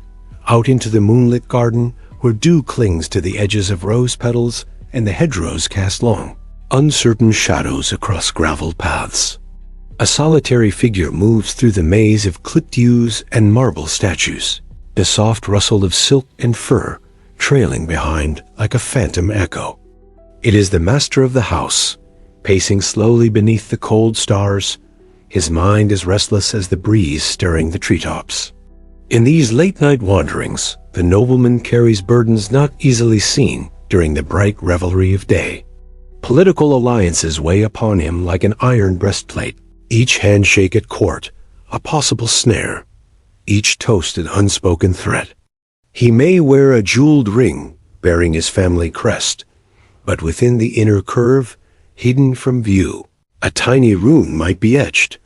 A: out into the moonlit garden where dew clings to the edges of rose petals and the hedgerows cast long, uncertain shadows across gravel paths. A solitary figure moves through the maze of clipped yews and marble statues, the soft rustle of silk and fur trailing behind like a phantom echo. It is the master of the house, pacing slowly beneath the cold stars, his mind as restless as the breeze stirring the treetops. In these late-night wanderings, the nobleman carries burdens not easily seen during the bright revelry of day. Political alliances weigh upon him like an iron breastplate, each handshake at court a possible snare, each toast an unspoken threat. He may wear a jeweled ring bearing his family crest, but within the inner curve, hidden from view, a tiny rune might be etched,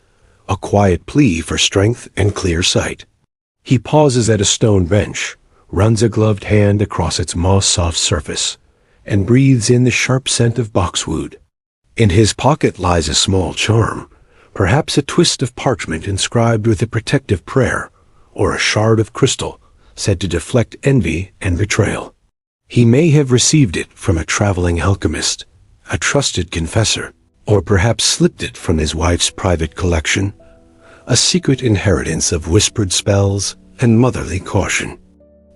A: a quiet plea for strength and clear sight. He pauses at a stone bench, runs a gloved hand across its moss-soft surface, and breathes in the sharp scent of boxwood. In his pocket lies a small charm, perhaps a twist of parchment inscribed with a protective prayer, or a shard of crystal said to deflect envy and betrayal. He may have received it from a traveling alchemist, a trusted confessor, or perhaps slipped it from his wife's private collection, a secret inheritance of whispered spells and motherly caution.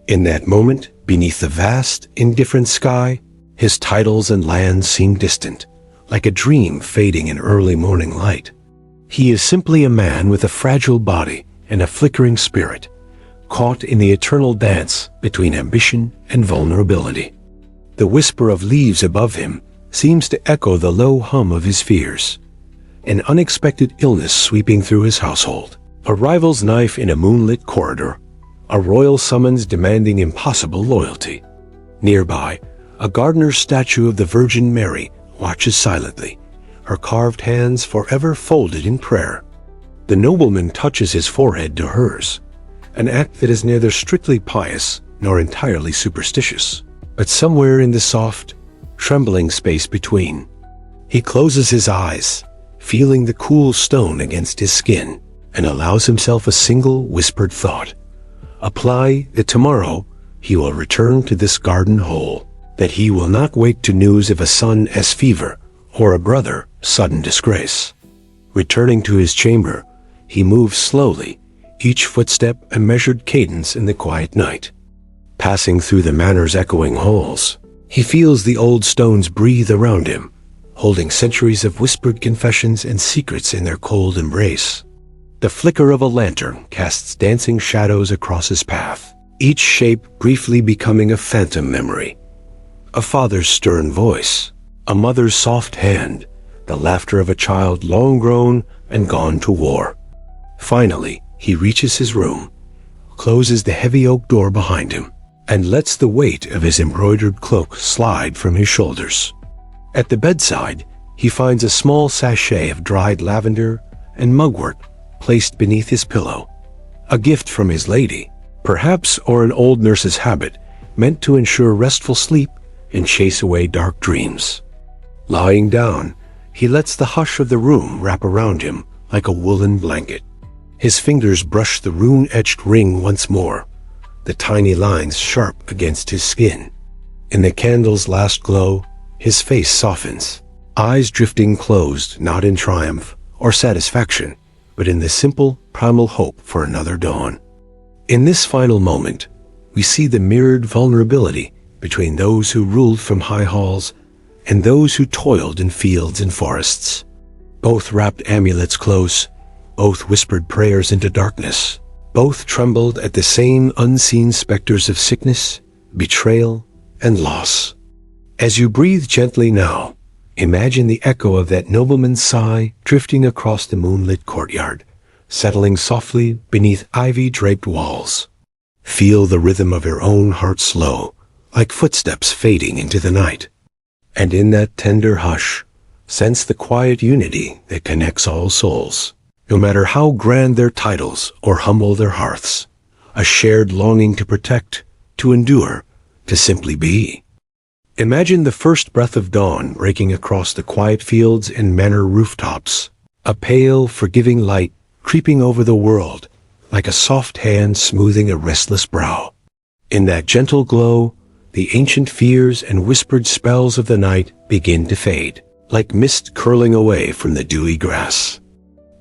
A: In that moment, beneath the vast, indifferent sky, his titles and lands seem distant, like a dream fading in early morning light. He is simply a man with a fragile body and a flickering spirit, caught in the eternal dance between ambition and vulnerability. The whisper of leaves above him seems to echo the low hum of his fears, an unexpected illness sweeping through his household, a rival's knife in a moonlit corridor, a royal summons demanding impossible loyalty. Nearby, a gardener's statue of the Virgin Mary watches silently, her carved hands forever folded in prayer. The nobleman touches his forehead to hers, an act that is neither strictly pious nor entirely superstitious, but somewhere in the soft, trembling space between. He closes his eyes, feeling the cool stone against his skin, and allows himself a single whispered thought. Apply that tomorrow he will return to this garden hole, that he will not wake to news of a son as fever or a brother sudden disgrace. Returning to his chamber, he moves slowly, each footstep a measured cadence in the quiet night. Passing through the manor's echoing halls, he feels the old stones breathe around him, holding centuries of whispered confessions and secrets in their cold embrace. The flicker of a lantern casts dancing shadows across his path, each shape briefly becoming a phantom memory. A father's stern voice, a mother's soft hand, the laughter of a child long grown and gone to war. Finally, he reaches his room, closes the heavy oak door behind him, and lets the weight of his embroidered cloak slide from his shoulders. At the bedside, he finds a small sachet of dried lavender and mugwort placed beneath his pillow, a gift from his lady, perhaps, or an old nurse's habit meant to ensure restful sleep and chase away dark dreams. Lying down, he lets the hush of the room wrap around him like a woolen blanket. His fingers brush the rune-etched ring once more, the tiny lines sharp against his skin. In the candle's last glow, his face softens, eyes drifting closed not in triumph or satisfaction, but in the simple, primal hope for another dawn. In this final moment, we see the mirrored vulnerability between those who ruled from high halls and those who toiled in fields and forests. Both wrapped amulets close, both whispered prayers into darkness, both trembled at the same unseen specters of sickness, betrayal, and loss. As you breathe gently now, imagine the echo of that nobleman's sigh drifting across the moonlit courtyard, settling softly beneath ivy-draped walls. Feel the rhythm of your own heart slow, like footsteps fading into the night. And in that tender hush, sense the quiet unity that connects all souls. No matter how grand their titles or humble their hearths, a shared longing to protect, to endure, to simply be. Imagine the first breath of dawn breaking across the quiet fields and manor rooftops. A pale, forgiving light creeping over the world, like a soft hand smoothing a restless brow. In that gentle glow, the ancient fears and whispered spells of the night begin to fade, like mist curling away from the dewy grass.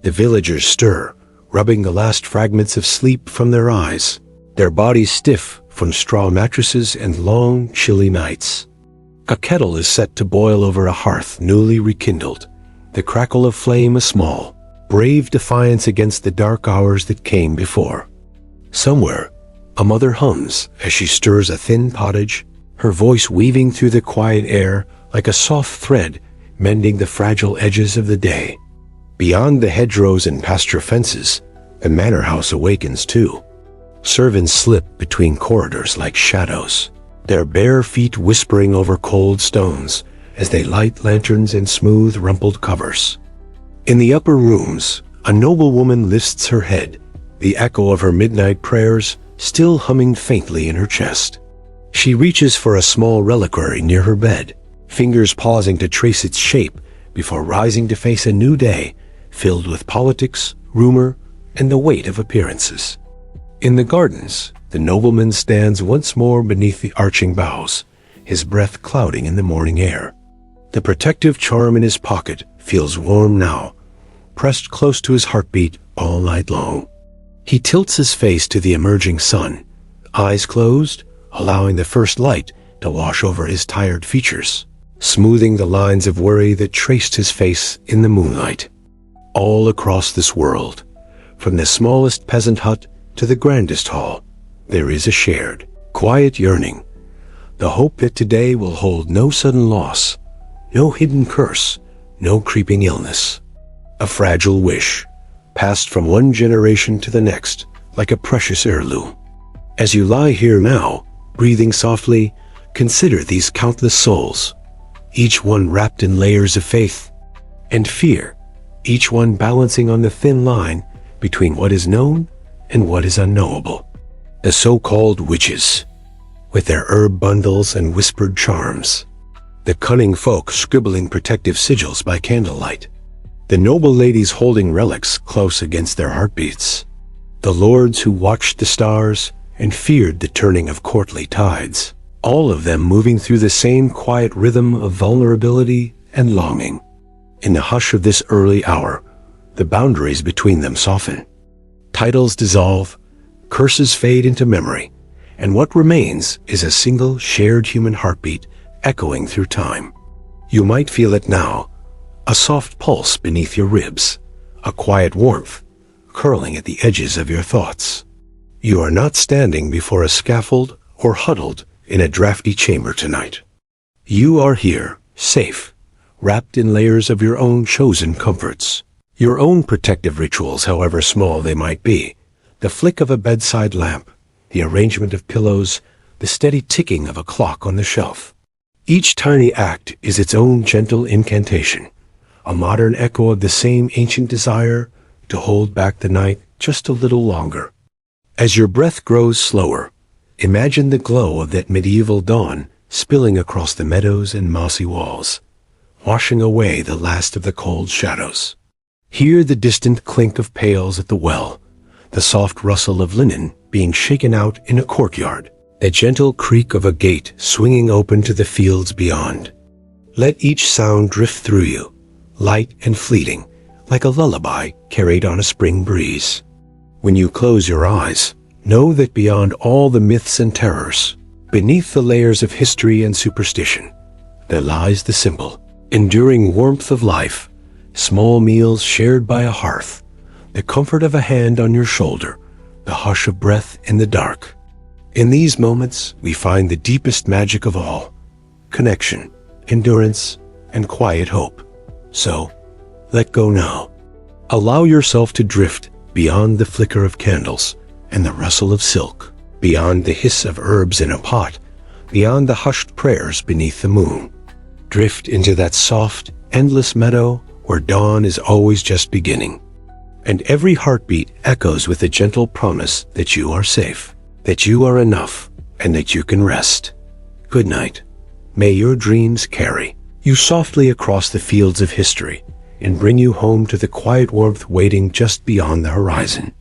A: The villagers stir, rubbing the last fragments of sleep from their eyes, their bodies stiff from straw mattresses and long, chilly nights. A kettle is set to boil over a hearth newly rekindled, the crackle of flame a small, brave defiance against the dark hours that came before. Somewhere, a mother hums as she stirs a thin pottage, her voice weaving through the quiet air like a soft thread mending the fragile edges of the day. Beyond the hedgerows and pasture fences, a manor house awakens too. Servants slip between corridors like shadows, their bare feet whispering over cold stones as they light lanterns and smooth rumpled covers. In the upper rooms, a noblewoman lifts her head, the echo of her midnight prayers still humming faintly in her chest. She reaches for a small reliquary near her bed, fingers pausing to trace its shape before rising to face a new day filled with politics, rumor, and the weight of appearances. In the gardens, the nobleman stands once more beneath the arching boughs, his breath clouding in the morning air. The protective charm in his pocket feels warm now, pressed close to his heartbeat all night long. He tilts his face to the emerging sun, eyes closed, allowing the first light to wash over his tired features, smoothing the lines of worry that traced his face in the moonlight. All across this world, from the smallest peasant hut to the grandest hall, there is a shared, quiet yearning, the hope that today will hold no sudden loss, no hidden curse, no creeping illness. A fragile wish, passed from one generation to the next, like a precious heirloom. As you lie here now, breathing softly, consider these countless souls, each one wrapped in layers of faith and fear, each one balancing on the thin line between what is known and what is unknowable. The so-called witches, with their herb bundles and whispered charms. The cunning folk scribbling protective sigils by candlelight. The noble ladies holding relics close against their heartbeats. The lords who watched the stars and feared the turning of courtly tides. All of them moving through the same quiet rhythm of vulnerability and longing. In the hush of this early hour, the boundaries between them soften. Titles dissolve, curses fade into memory, and what remains is a single shared human heartbeat echoing through time. You might feel it now, a soft pulse beneath your ribs, a quiet warmth curling at the edges of your thoughts. You are not standing before a scaffold or huddled in a drafty chamber tonight. You are here, safe, wrapped in layers of your own chosen comforts, your own protective rituals, however small they might be, the flick of a bedside lamp, the arrangement of pillows, the steady ticking of a clock on the shelf. Each tiny act is its own gentle incantation, a modern echo of the same ancient desire to hold back the night just a little longer. As your breath grows slower, imagine the glow of that medieval dawn spilling across the meadows and mossy walls, washing away the last of the cold shadows. Hear the distant clink of pails at the well, the soft rustle of linen being shaken out in a courtyard, the gentle creak of a gate swinging open to the fields beyond. Let each sound drift through you, light and fleeting, like a lullaby carried on a spring breeze. When you close your eyes, know that beyond all the myths and terrors, beneath the layers of history and superstition, there lies the simple, enduring warmth of life, small meals shared by a hearth, the comfort of a hand on your shoulder, the hush of breath in the dark. In these moments, we find the deepest magic of all, connection, endurance, and quiet hope. So, let go now. Allow yourself to drift beyond the flicker of candles and the rustle of silk, beyond the hiss of herbs in a pot, beyond the hushed prayers beneath the moon. Drift into that soft, endless meadow where dawn is always just beginning. And every heartbeat echoes with a gentle promise that you are safe, that you are enough, and that you can rest. Good night, May your dreams carry you softly across the fields of history and bring you home to the quiet warmth waiting just beyond the horizon.